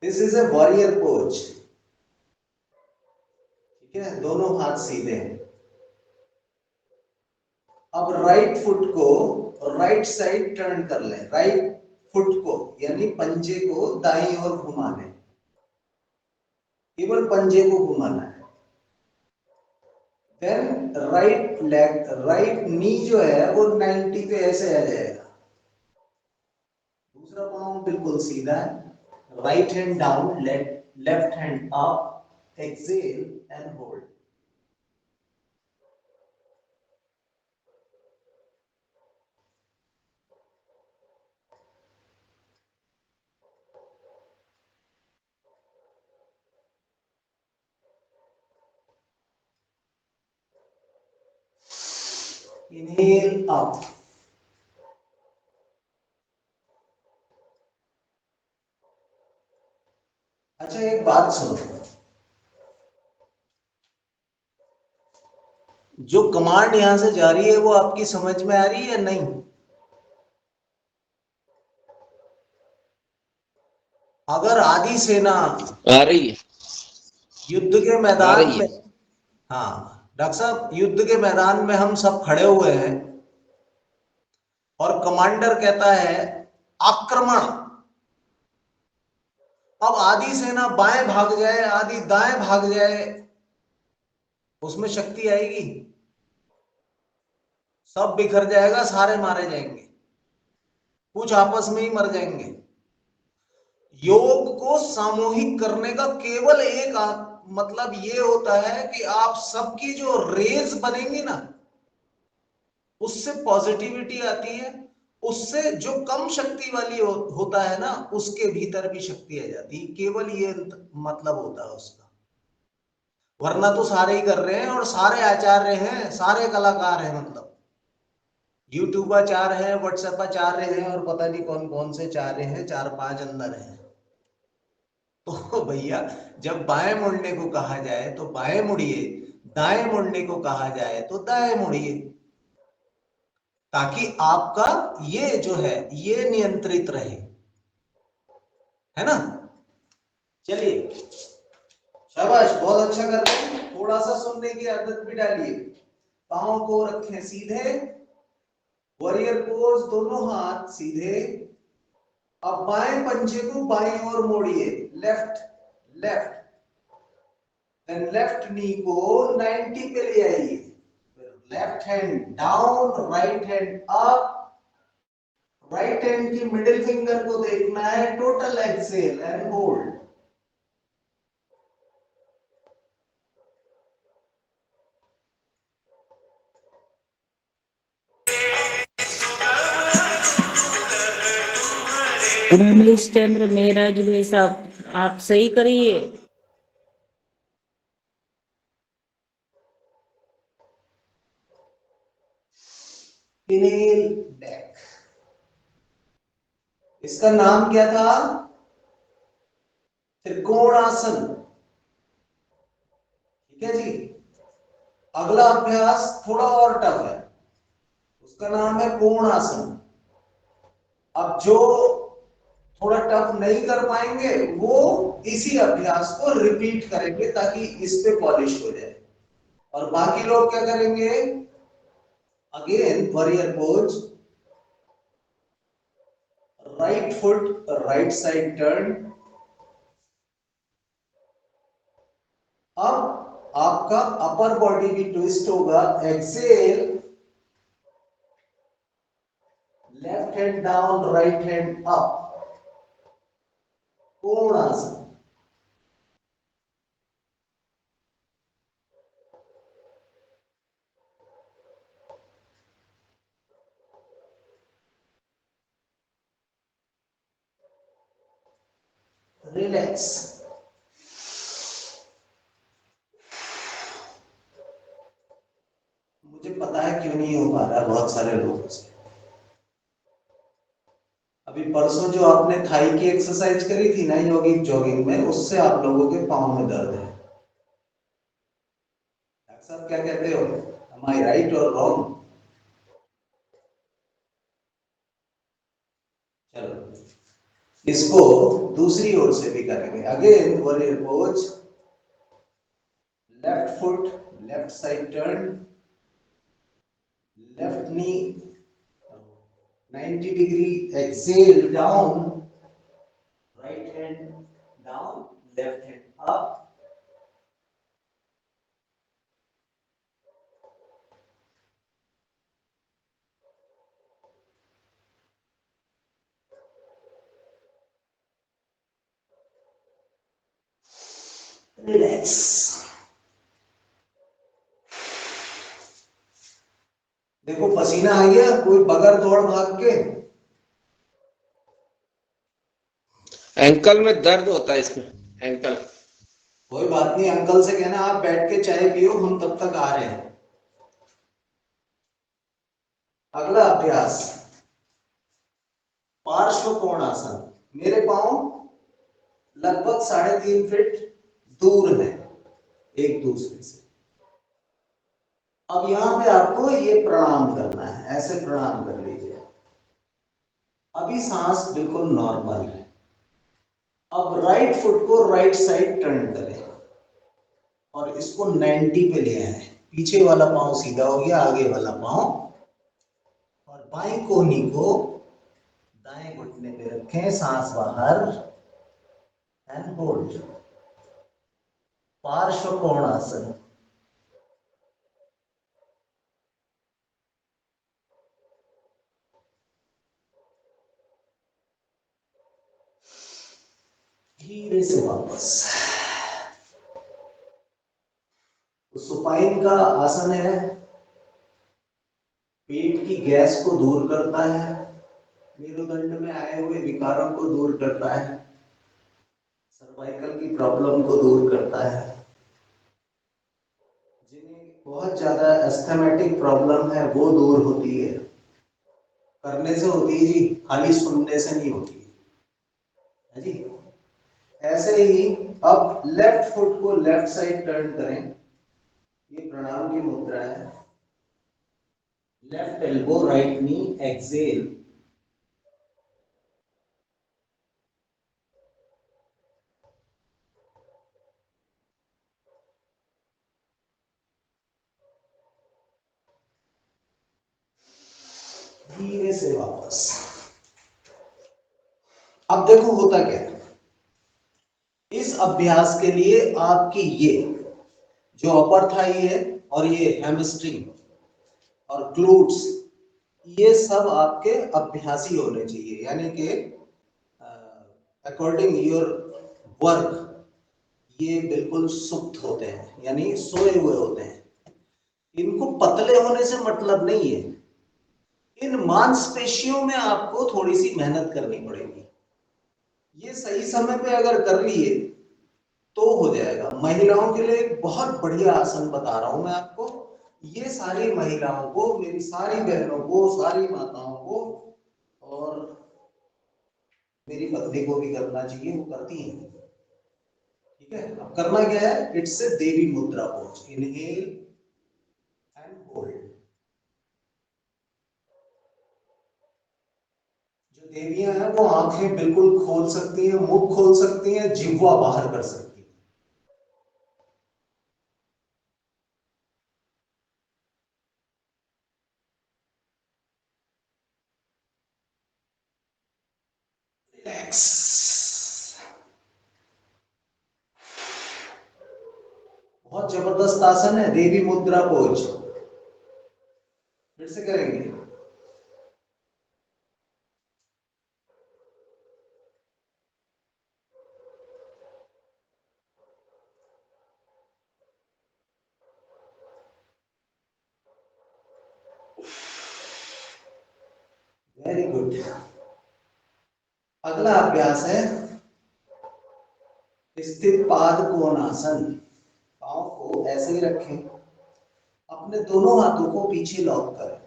This is a warrior pose. ठीक है, दोनों हाथ सीधे हैं। अब राइट फुट को राइट साइड टर्न कर लें। राइट फुट को यानी पंजे को दाईं ओर घुमा लें, केवल पंजे को घुमाना है। Then right leg, right knee जो है वो 90 पे ऐसे आ जाएगा। दूसरा पांव बिल्कुल सीधा है, right hand down, left hand up, exhale and hold. Inhale up. अच्छा एक बात सुनो, जो कमांड यहां से जा रही है वो आपकी समझ में आ रही है या नहीं? अगर आधी सेना आ रही है, युद्ध के आ मैदान रही में, है। हाँ डॉक्टर साहब, युद्ध के मैदान में हम सब खड़े हुए हैं और कमांडर कहता है आक्रमण। अब आधी सेना बाएं भाग जाए, आधी दाएं भाग जाए, उसमें शक्ति आएगी? सब बिखर जाएगा, सारे मारे जाएंगे, कुछ आपस में ही मर जाएंगे। योग को सामूहिक करने का केवल एक मतलब ये होता है कि आप सबकी जो रेज बनेंगी ना, उससे पॉजिटिविटी आती है, उससे जो कम शक्ति वाली होता है ना, उसके भीतर भी शक्ति आ जाती है। केवल ये मतलब होता है उसका। वरना तो सारे ही कर रहे हैं और सारे आचार्य हैं, सारे कलाकार हैं, मतलब यूट्यूबाचार्य हैं, व्हाट्सएपाचार्य हैं और पता नहीं कौन कौन से चार्य हैं, 4-5 अंदर हैं। तो भैया जब बाएं मुड़ने को कहा जाए तो बाएं मुड़िए, दाएं मुड़ने को कहा जाए तो दाएं मुड़िए, ताकि आपका ये जो है ये नियंत्रित रहे, है ना? चलिए, शाबाश, बहुत अच्छा कर रहे हैं। थोड़ा सा सुनने की आदत भी डालिए। पांव को रखें सीधे, वॉरियर पोज, दोनों हाथ सीधे। अब बाएं पंजे को बाईं ओर मोड़िए, left left, then left knee को 90 पे ले आइए, left hand down, right hand up, right hand की मिडिल फिंगर को देखना है, total exhale and hold. Ramesh Chandra Mehraj भाई साहब, आप सही करिए। Inhale back. इसका नाम क्या था? त्रिकोणासन। ठीक है जी। अगला अभ्यास थोड़ा और टफ है, उसका नाम है कोणासन। अब जो थोड़ा टफ नहीं कर पाएंगे वो इसी अभ्यास को रिपीट करेंगे ताकि इस पे पॉलिश हो जाए। और बाकी लोग क्या करेंगे? Again warrior pose, right foot right side turn. अब आपका अपर बॉडी भी ट्विस्ट होगा, exhale, left hand down, right hand up, Konasana. Relax. मुझे पता है क्यों नहीं हो पा रहा है बहुत सारे लोगों से। अभी परसों जो आपने थाई की एक्सरसाइज करी थी ना योगिक जॉगिंग में, उससे आप लोगों के पांव में दर्द है। डॉक्टर साहब क्या कहते हो? एम आई राइट और रॉन्ग? चलो इसको दूसरी ओर से भी करेंगे। Again warrior pose, left foot left side turn, left नी 90 degree, exhale down, right hand down, left hand up. Relax. देखो पसीना आ गया, कोई बगैर दौड़ भाग के। एंकल में दर्द होता है इसमें, एंकल। कोई बात नहीं, अंकल से कहना आप बैठ के चाय पियो, हम तब तक आ रहे हैं। अगला अभ्यास पार्श्व कोणासन। मेरे पांव लगभग 3.5 फीट दूर है एक दूसरे से। अब यहां पे आपको ये प्रणाम करना है, ऐसे प्रणाम कर लीजिए। अभी सांस बिल्कुल नॉर्मल है। अब राइट फुट को राइट साइड टर्न करें और इसको 90 पे ले आए। पीछे वाला पांव सीधा हो गया, आगे वाला पांव, और बाएं कोहनी को दाएं घुटने पे रखें, सांस बाहर एंड होल्ड। पार्श्व कोणासन। धीरे से वापस। तो सुपाइन का आसन है, पेट की गैस को दूर करता है, मेरुदंड में आए हुए विकारों को दूर करता है, सर्वाइकल की प्रॉब्लम को दूर करता है। जिन्हें बहुत ज्यादा एस्थेमेटिक प्रॉब्लम है वो दूर होती है। करने से होती है जी, खाली सुनने से नहीं होती है जी। ऐसे ही अब लेफ्ट फुट को लेफ्ट साइड टर्न करें। ये प्रणाम की मुद्रा है। Left elbow right knee, exhale. धीरे से वापस। अब देखो होता क्या है। इस अभ्यास के लिए आपकी ये जो अपर थाई है और ये हैमस्ट्रिंग और ग्लूट्स, ये सब आपके अभ्यासी होने चाहिए, यानी कि अकॉर्डिंग योर वर्क ये बिल्कुल सुप्त होते हैं, यानी सोए हुए होते हैं। इनको पतले होने से मतलब नहीं है, इन मांसपेशियों में आपको थोड़ी सी मेहनत करनी पड़ेगी। ये सही समय पे अगर कर लिए तो हो जाएगा। महिलाओं के लिए एक बहुत बढ़िया आसन बता रहा हूं मैं आपको। ये सारी महिलाओं को, मेरी सारी बहनों को, सारी माताओं को और मेरी पत्नी को भी करना चाहिए, वो करती हैं। ठीक है, अब करना क्या है, इट्स ए देवी मुद्रा पोज। Inhale and hold. जो देवियां हैं वो आंखें बिल्कुल खोल सकती हैं, मुख खोल सकती हैं, जिह्वा बाहर कर सकती हैं। रिलैक्स। बहुत जबरदस्त आसन है, देवी मुद्रा पोज। फिर से करेंगे। Very good. अगला अभ्यास है स्थिर पाद कोणासन। पांव को ऐसे ही रखें, अपने दोनों हाथों को पीछे लॉक करें।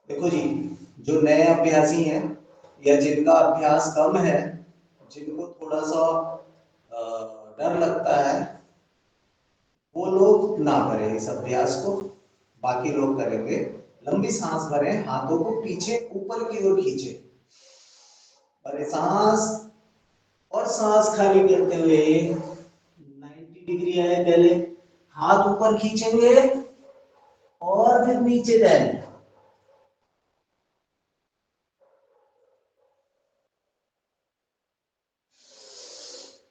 देखो जी, जो नए अभ्यासी हैं या जिनका अभ्यास कम है, जिनको थोड़ा सा डर लगता है, वो लोग ना करें इस अभ्यास को, बाकी लोग करेंगे। लंबी सांस भरें, हाथों को पीछे ऊपर की ओर खींचे, और सांस और सांस खाली करते हुए 90 डिग्री आए, पहले हाथ ऊपर खींचेंगे और फिर नीचे जाएंगे।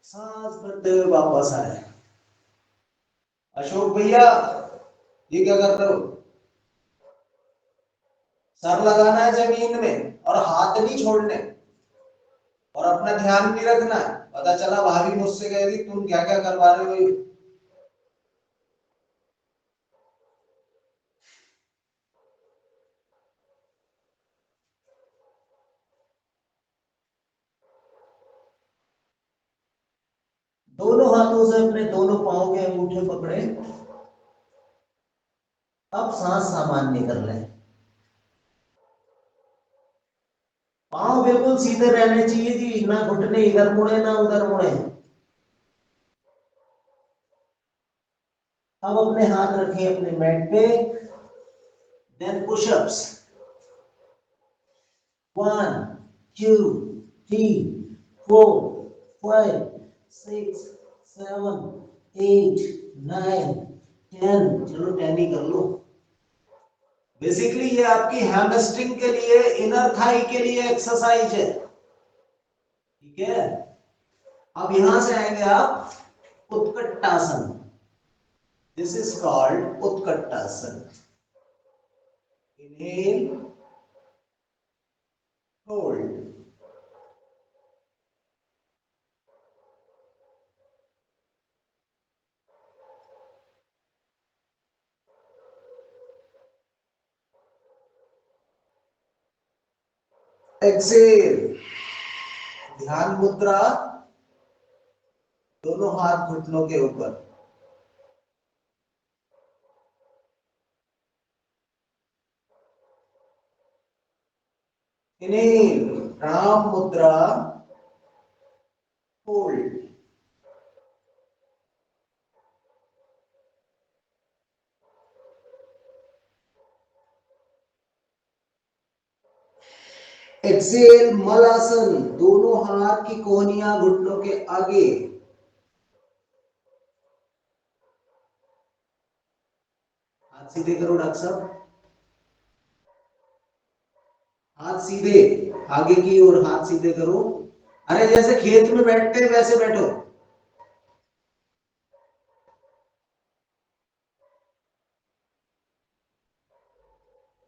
सांस भरते हुए वापस आए। अशोक भैया, ये क्या कर रहे हो? सर लगाना है जमीन में और हाथ नहीं छोड़ने। और अपना ध्यान भी रखना है। पता चला भाभी मुझसे कह रही तुम क्या क्या करवा रहे हो ये। दोनों हाथों से अपने दोनों पांव के अंगूठे पकड़े। अब सांस सामान्य कर लें। पांव बिल्कुल सीधे रहने चाहिए जी, ना घुटने इधर मुड़े ना उधर मुड़े। अब अपने हाथ रखें अपने मैट पे। Then pushups 1 2 3 4 5 6 7 8 9 10। चलो 10 ही कर लो। बेसिकली ये आपकी हैमस्ट्रिंग के लिए, इनर थाई के लिए एक्सरसाइज है, ठीक है। अब यहां से आएंगे आप Utkatasana. This is called Utkatasana. Inhale, hold, exhale. ध्यान मुद्रा, दोनों हाथ घुटनों के ऊपर। इनहेल, प्रणाम मुद्रा, होल्ड, एक्सेल मलासन। दोनों हाथ की कोहनियां घुटनों के आगे। हाथ सीधे करो डॉक्टर साहब, हाथ सीधे आगे की ओर, हाथ सीधे करो। अरे जैसे खेत में बैठते हैं वैसे बैठो।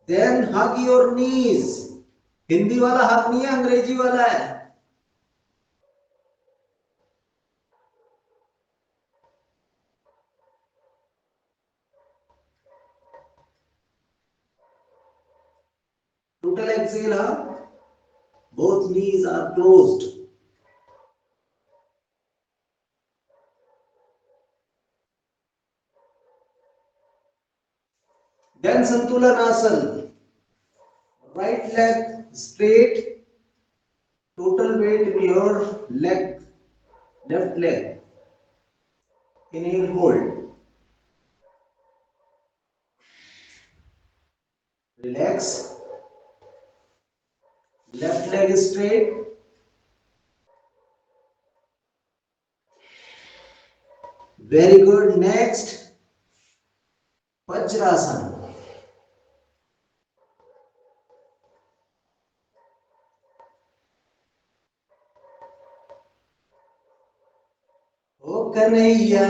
Then hug your knees. Hindi वाला हग नहीं है, अंग्रेजी वाला है। टोटल एक्सेल, हाँ। Both knees are closed. Then Santulan asana. Right leg straight, total weight in your leg, left leg. Inhale, hold, relax, left leg straight, very good. Next, Vajrasana. ओ कन्हैया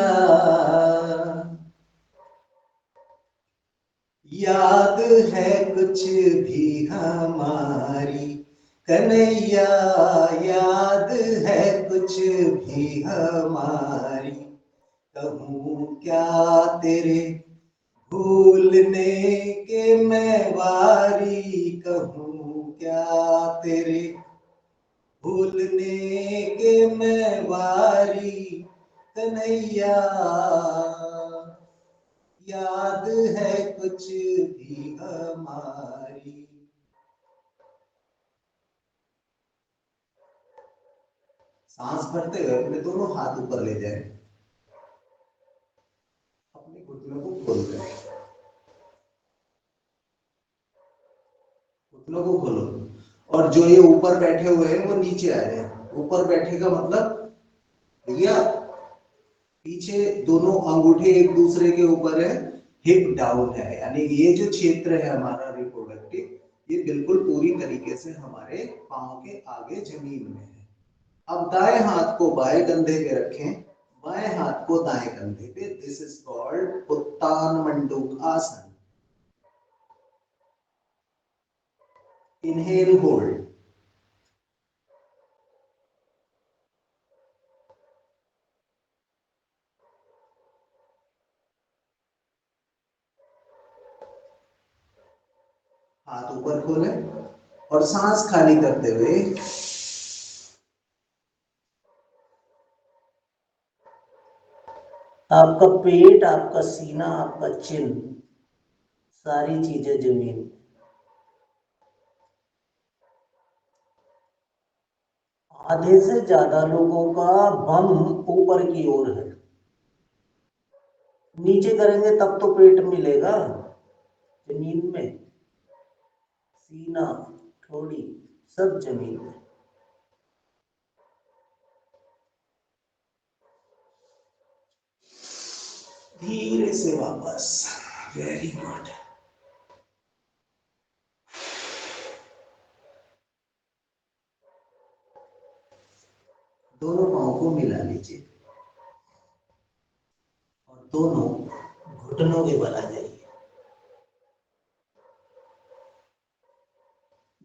याद है कुछ भी हमारी, कन्हैया याद है कुछ भी हमारी। कहूँ क्या तेरे भूलने के मैं वारी, कहूँ क्या तेरे भूलने के मैं वारी। कन्हैया याद है कुछ भी हमारी। सांस भरते हुए अपने दोनों हाथ ऊपर ले जाए, अपने घुटनों को खोल दें। घुटनों को खोलो और जो ये ऊपर बैठे हुए हैं वो नीचे आ जाए। ऊपर बैठे का मतलब भैया पीछे दोनों अंगूठे एक दूसरे के ऊपर है, हिप डाउन है, यानी ये जो क्षेत्र है हमारा रिप्रोडक्टिव, ये बिल्कुल पूरी तरीके से हमारे पांव के आगे जमीन में है। अब दाएं हाथ को बाएं कंधे पे रखें, बाएं हाथ को दाएं कंधे पे। दिस इज कॉल्ड उत्तान मंडूक आसन। इनहेल, होल्ड, हाथ ऊपर खोले और सांस खाली करते हुए आपका पेट, आपका सीना, आपका चिन, सारी चीजें जमीन। आधे से ज्यादा लोगों का बम ऊपर की ओर है। नीचे करेंगे तब तो पेट मिलेगा, जमीन में सीना, थोड़ी, सब जमीन में। धीरे से वापस। Very good. दोनों पांव को मिला लीजिए और दोनों घुटनों के बल आ जाइए।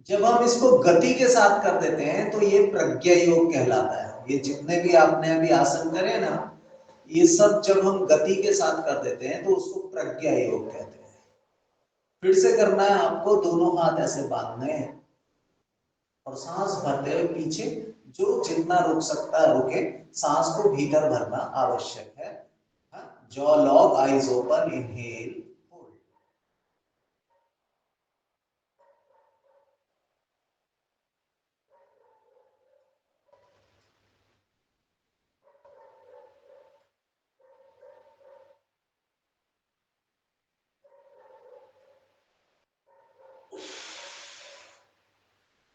जब हम इसको गति के साथ कर देते हैं तो ये प्रज्ञा योग कहलाता है। ये जितने भी आपने अभी आसन करे ना, ये सब जब हम गति के साथ कर देते हैं तो उसको प्रज्ञा योग कहते हैं। फिर से करना है आपको, दोनों हाथ ऐसे बांधने हैं और सांस भरते हुए पीछे, जो जितना रुक सकता है रुके। सांस को भीतर भरना आवश्यक है। Jaw lock, eyes open, inhale, hold.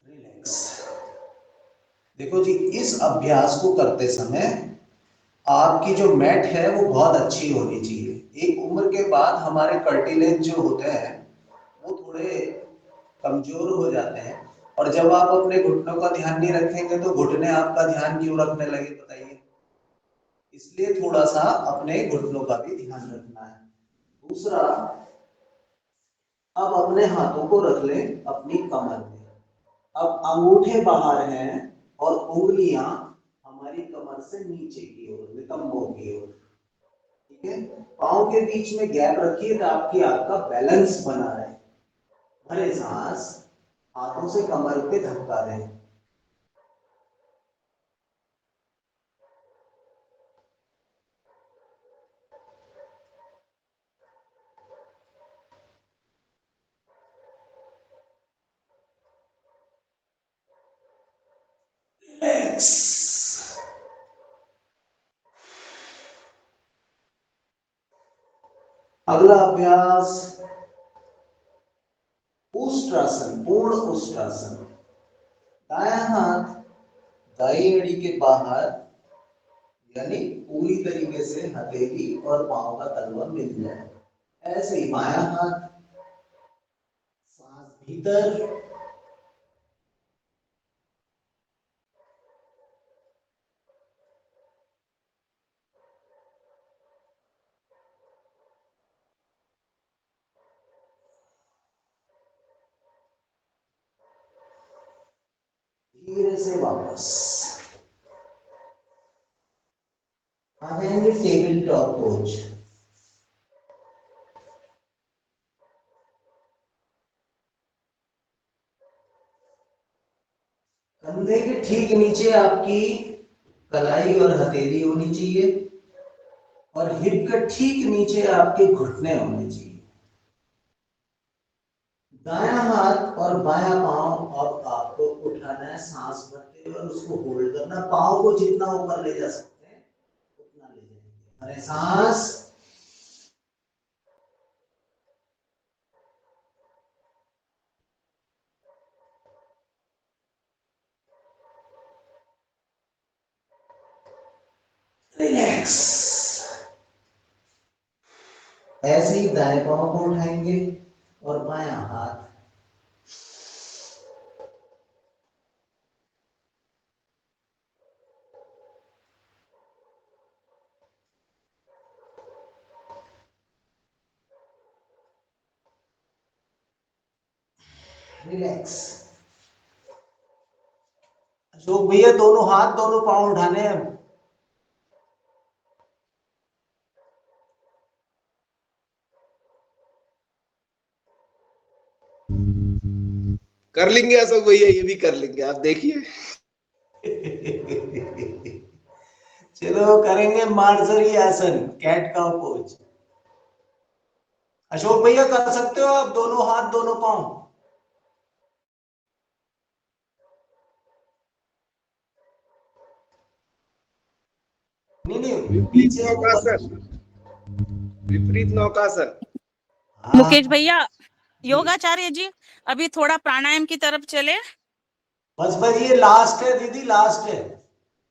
Relax. देखो जी, इस अभ्यास को करते समय आपकी जो मैट है वो बहुत अच्छी होनी चाहिए। एक उम्र के बाद हमारे कार्टिलेज जो होते हैं वो थोड़े कमजोर हो जाते हैं, और जब आप अपने घुटनों का ध्यान नहीं रखेंगे तो घुटने आपका ध्यान क्यों रखने लगे बताइए। इसलिए थोड़ा सा अपने घुटनों का भी ध्यान रखना है। दूसरा, अब अपने हाथों को रख लें अपनी कमर में। अब अंगूठे बाहर हैं और उंगलियां हमारी कमर से नीचे की ओर, नितंबों की ओर। ठीक है, पाँव के बीच में गैप रखिए ताकि आपका बैलेंस बना रहे। भरे सांस, हाथों से कमर पे धक्का दें। रिलैक्स। अगला अभ्यास उष्ट्रासन, पूर्ण उष्ट्रासन। दायां हाथ दाई एड़ी के बाहर, यानी पूरी तरीके से हथेली और पांव का तलवा मिल जाए। ऐसे ही बायां हाथ, सांस भीतर, धीरे से वापस आ जाएंगे टेबल टॉप पोज। कंधे के ठीक नीचे आपकी कलाई और हथेली होनी चाहिए, और हिप के ठीक नीचे आपके घुटने होने चाहिए। दायां हाथ और बायां पांव अब आपको उठाना है सांस भरते हुए, और उसको होल्ड करना। पांव को जितना ऊपर ले जा सकते हैं उतना ले जाएंगे। अरे सांस, रिलैक्स। ऐसे ही दाएं पांव को उठाएंगे और बायां हाथ, रिलैक्स। अशोक भैया, दोनों हाथ दोनों पांव उठाने हैं। कर लेंगे अशोक भैया, ये भी कर लेंगे, आप देखिए। चलो करेंगे मार्जरी आसन, कैट का पोज। अशोक भैया कर सकते हो आप, दोनों हाथ दोनों पांव। नहीं नहीं, विपरीत पीछे नौकासन, विपरीत नौकासन। मुकेश हाँ भैया, जी। योगाचार्य जी, अभी थोड़ा प्राणायाम की तरफ चले। बस ये लास्ट है दीदी, लास्ट है।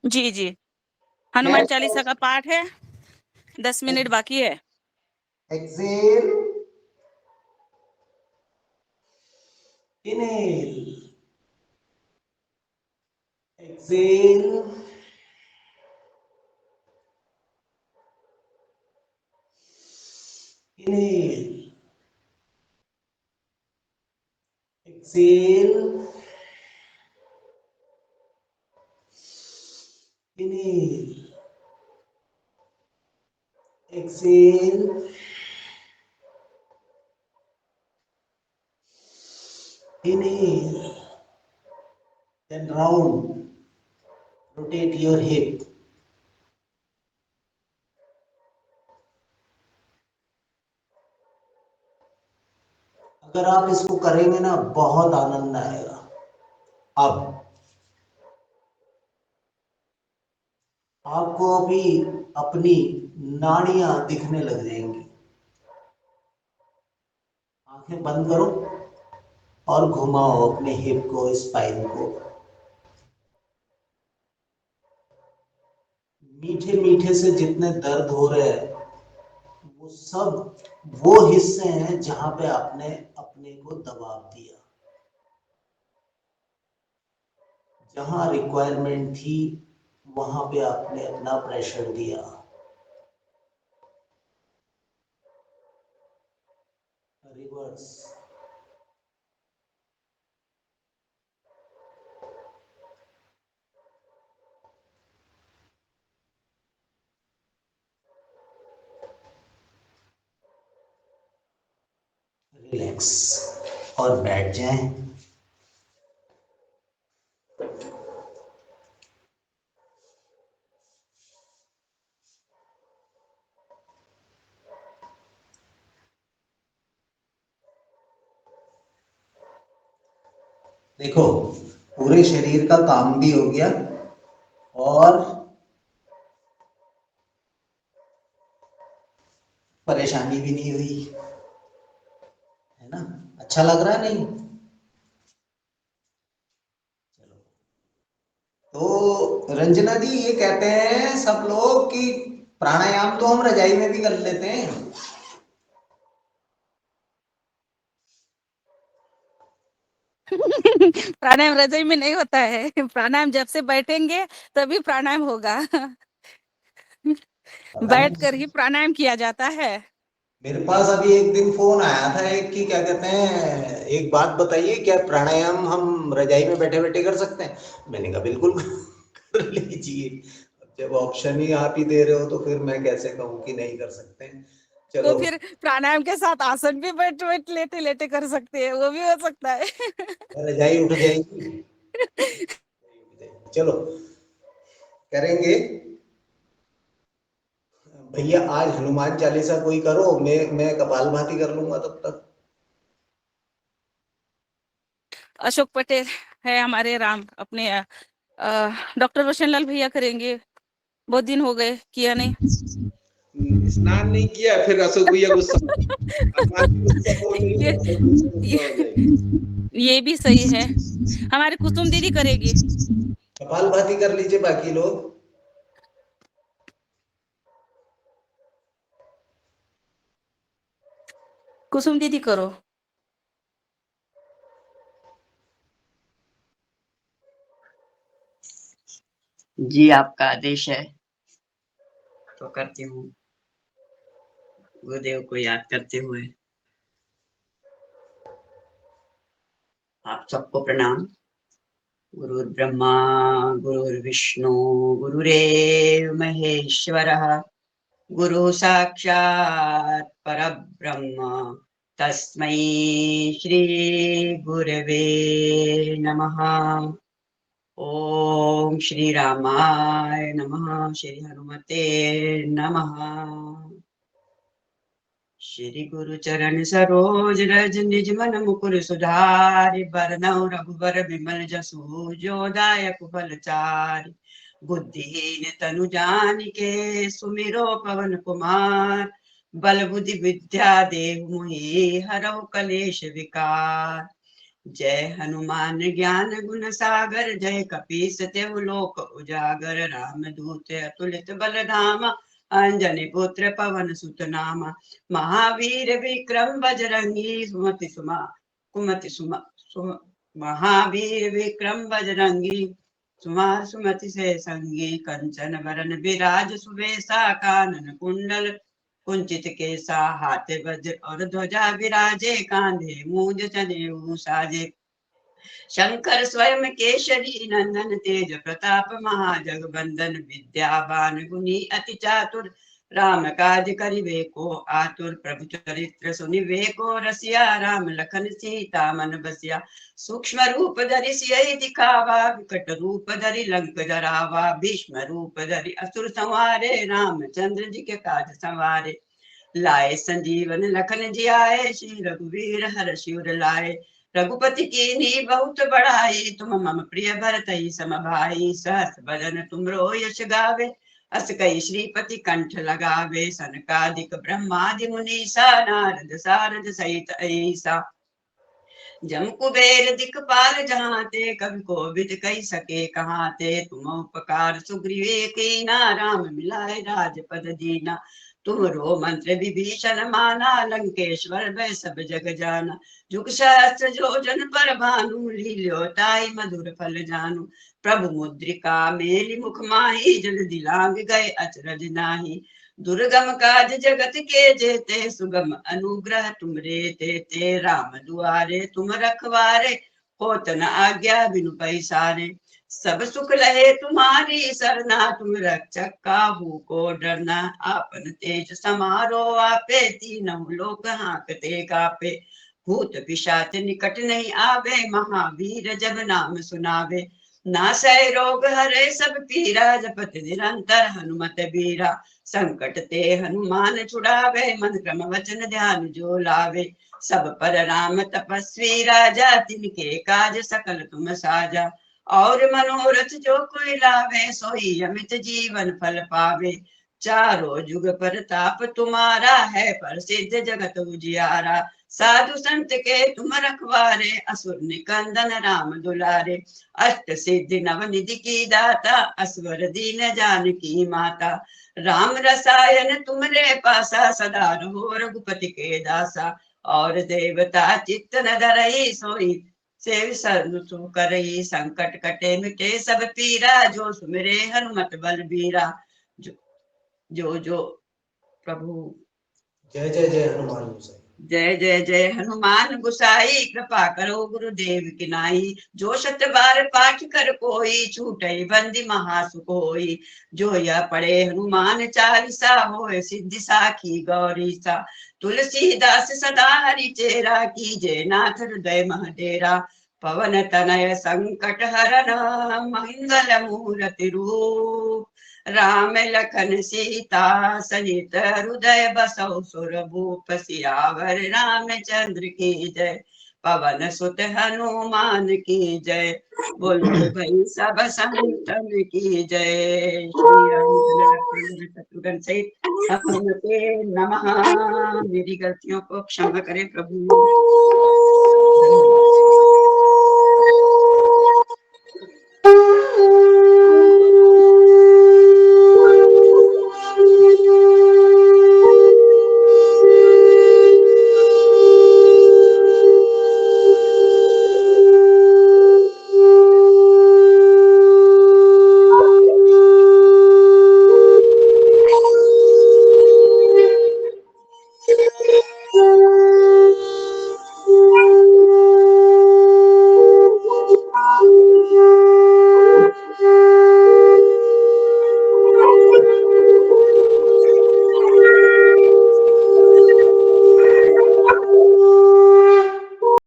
जी जी, हनुमान चालीसा का पाठ है, 10 मिनट बाकी है। Exhale, inhale, exhale, inhale, exhale, inhale, exhale, inhale, then round, rotate your hip. अगर आप इसको करेंगे ना, बहुत आनंद आएगा। अब आपको अभी अपनी नाड़ियां दिखने लग जाएंगी। आंखें बंद करो और घुमाओ अपने हिप को, स्पाइन को। मीठे मीठे से जितने दर्द हो रहे हैं, वो सब वो हिस्से हैं जहां पे आपने अपने को दबाव दिया, जहां रिक्वायरमेंट थी वहां पे आपने अपना प्रेशर दिया। रिवर्स, रिलैक्स और बैठ जाएं। देखो, पूरे शरीर का काम भी हो गया और परेशानी भी नहीं हुई, है ना? अच्छा लग रहा है नहीं? चलो, तो रंजना दी, ये कहते हैं सब लोग कि प्राणायाम तो हम रजाई में भी कर लेते हैं। प्राणायाम रजाई में नहीं होता है, प्राणायाम जब से बैठेंगे तभी प्राणायाम होगा। पता बैठ कर नहीं, ही प्राणायाम किया जाता है। मेरे पास अभी एक दिन फोन आया था एक की, क्या कहते हैं, एक बात बताइए, क्या प्राणायाम हम रजाई में बैठे बैठे कर सकते हैं? मैंने कहा बिल्कुल कर लीजिए। अब जब ऑप्शन ही आप ही दे रहे हो तो फिर मैं कैसे कहूँ कि नहीं कर सकते हैं। तो चलो, फिर प्राणायाम के साथ आसन भी बैठ बैठ लेटे लेटे कर सकते हैं, वो भी हो सकता है। रजाई उठ जाएगी। चलो करेंगे। भैया आज हनुमान चालीसा कोई करो, मैं कपालभाति कर लूंगा तब तक। अशोक पटेल है हमारे राम अपने, डॉक्टर रोशन लाल भैया करेंगे, बहुत दिन हो गए किया नहीं। स्नान नहीं किया, फिर अशोक भैया गुस्सा, हनुमान जी गुस्सा हो नहीं ये, तो अशोक भैया गुस्सा हो जाएंगे। ये भी सही है। हमारी कुसुम दीदी करेगी। कपालभाति कर लीजिए बाकी लोग। कुसुम दीदी करो। जी, आपका आदेश है तो करती हूँ। गुरुदेव को याद करते हुए आप सबको प्रणाम। गुरुर्ब्रह्मा गुरुर्विष्णु गुरुरेव महेश्वरः, गुरु साक्षात् परब्रह्म तस्मै श्री गुरवे नमः। ओम श्री रामाय नमः। श्री हनुमते नमः। श्री गुरु चरण सरोज रज निज मन मुकुर सुधारि, बरनउँ रघुबर बिमल जसु जो दायक फलचारि। बुद्धिहीन तनु जानिके सुमिरो पवन कुमार, बल बुद्धि विद्या देहु मोहि हरऊ कलेश विकार। जय हनुमान ज्ञान गुण सागर, जय कपीस तेहु लोक उजागर। राम दूत अतुलित बल धामा, अंजनी पुत्र पवन सुत नामा। महावीर विक्रम बजरंगी, महावीर विक्रम बजरंगी, सुमार सुमति से संगी। कंचन बरन विराज सुबेसा, कानन कुंडल कुंचित केसा। हाथ वज्र और ध्वजा विराजे, कांधे मूंज जनेऊ साजे। शंकर स्वयं केशरी नंदन, तेज प्रताप महाजगबंदन। विद्यावान गुणी अति चातुर, राम काज करिबे को आतुर। प्रभु चरित्र सुनिबे को रसिया, राम लखन सीता मन बसिया। सूक्ष्म रूप धरि सियहि दिखावा, विकट रूप धरि लंक जरावा। भीष्म रूप धरि असुर संहारे, रामचंद्र जी के काज संवारे। लाए संजीवन लखन जियाए, श्री रघुवीर हर्षि उर लाए। रघुपति कीन्ही बहुत बड़ाई, तुम मम प्रिय भरतहि सम भाई। सहस बदन तुमरो यश गावे, अस कई श्रीपति कंठ लगावे। सनकादिक ब्रह्मादि मुनीसा, नारद सारद सहित ऐसा। जम कुबेर दिखपाल जहाँ ते, कवि कोविद कही सके कहाँ ते। तुम उपकार सुग्रीवे कीना, राम मिलाए राजपद दीना। तुमरो मंत्र विभीषण माना, लंकेश्वर वै सब जग जाना। जुग सहस्त्र जोजन पर भानु, लील्यो ताई मधुर फल जानु। प्रभु मुद्रिका मेलि मुख माहि, जल दिलांग गए अचरज नाही। दुर्गम काज जगत के जेते, सुगम अनुग्रह तुमरे तेते। राम दुआरे तुम रखवारे, होत न आज्ञा बिनु पैसारे। सब सुख लहे तुम्हारी सरना, तुम रक्षक काहू को डरना। आपन तेज समारो आपे, तीनों लोक हांकते कापे। भूत पिशाच निकट नहीं आवे, महावीर जब नाम सुनावे। नासै रोग हरे सब पीरा, जपत निरंतर हनुमत बीरा। संकट ते हनुमान छुड़ावे, मन क्रम वचन ध्यान जो लावे। सब पर राम तपस्वी राजा, तिनके काज सकल तुम साजा। और मनोरथ जो कोई लावे, सोई अमित जीवन फल पावे। चारों जुग परताप तुम्हारा है, प्रसिद्ध जगत उजियारा। साधु संत के तुम रखवारे, असुर निकंदन राम दुलारे। अष्ट सिद्धि नव निधि की दाता, असवर दीन जानकी माता। राम रसायन तुमरे पासा, सदा रहो रघुपति के दासा। और देवता चित्त न धरई, सोई सेव सर्व करई। संकट कटे मिटे सब पीरा, जो सुमिरे हनुमत बल बीरा। जो प्रभु जय जय जय हनुमान गोसाई। जय जय जय हनुमान गुसाई, कृपा करो गुरुदेव की नाई। जो शत बार पाठ कर कोई, छूटई बंदी महासुख होई। जो यह पढ़े हनुमान चालीसा, होय सिद्धि साखी गौरीसा। तुलसीदास सदा हरि चेरा, कीजे नाथ हृदय मह डेरा। पवन तनय संकट हरन, मंगल मूर्ति रूप। राम लखन सीता सहित हृदय बसौ सुरभूप। सियावर रामचंद्र की जय, पवन सुत हनुमान की जय। बोलो भाई सब संतन की जय। श्री राम शत्रुघ्न सहित हनुमते नमः। मेरी गलतियों को क्षमा करे प्रभु।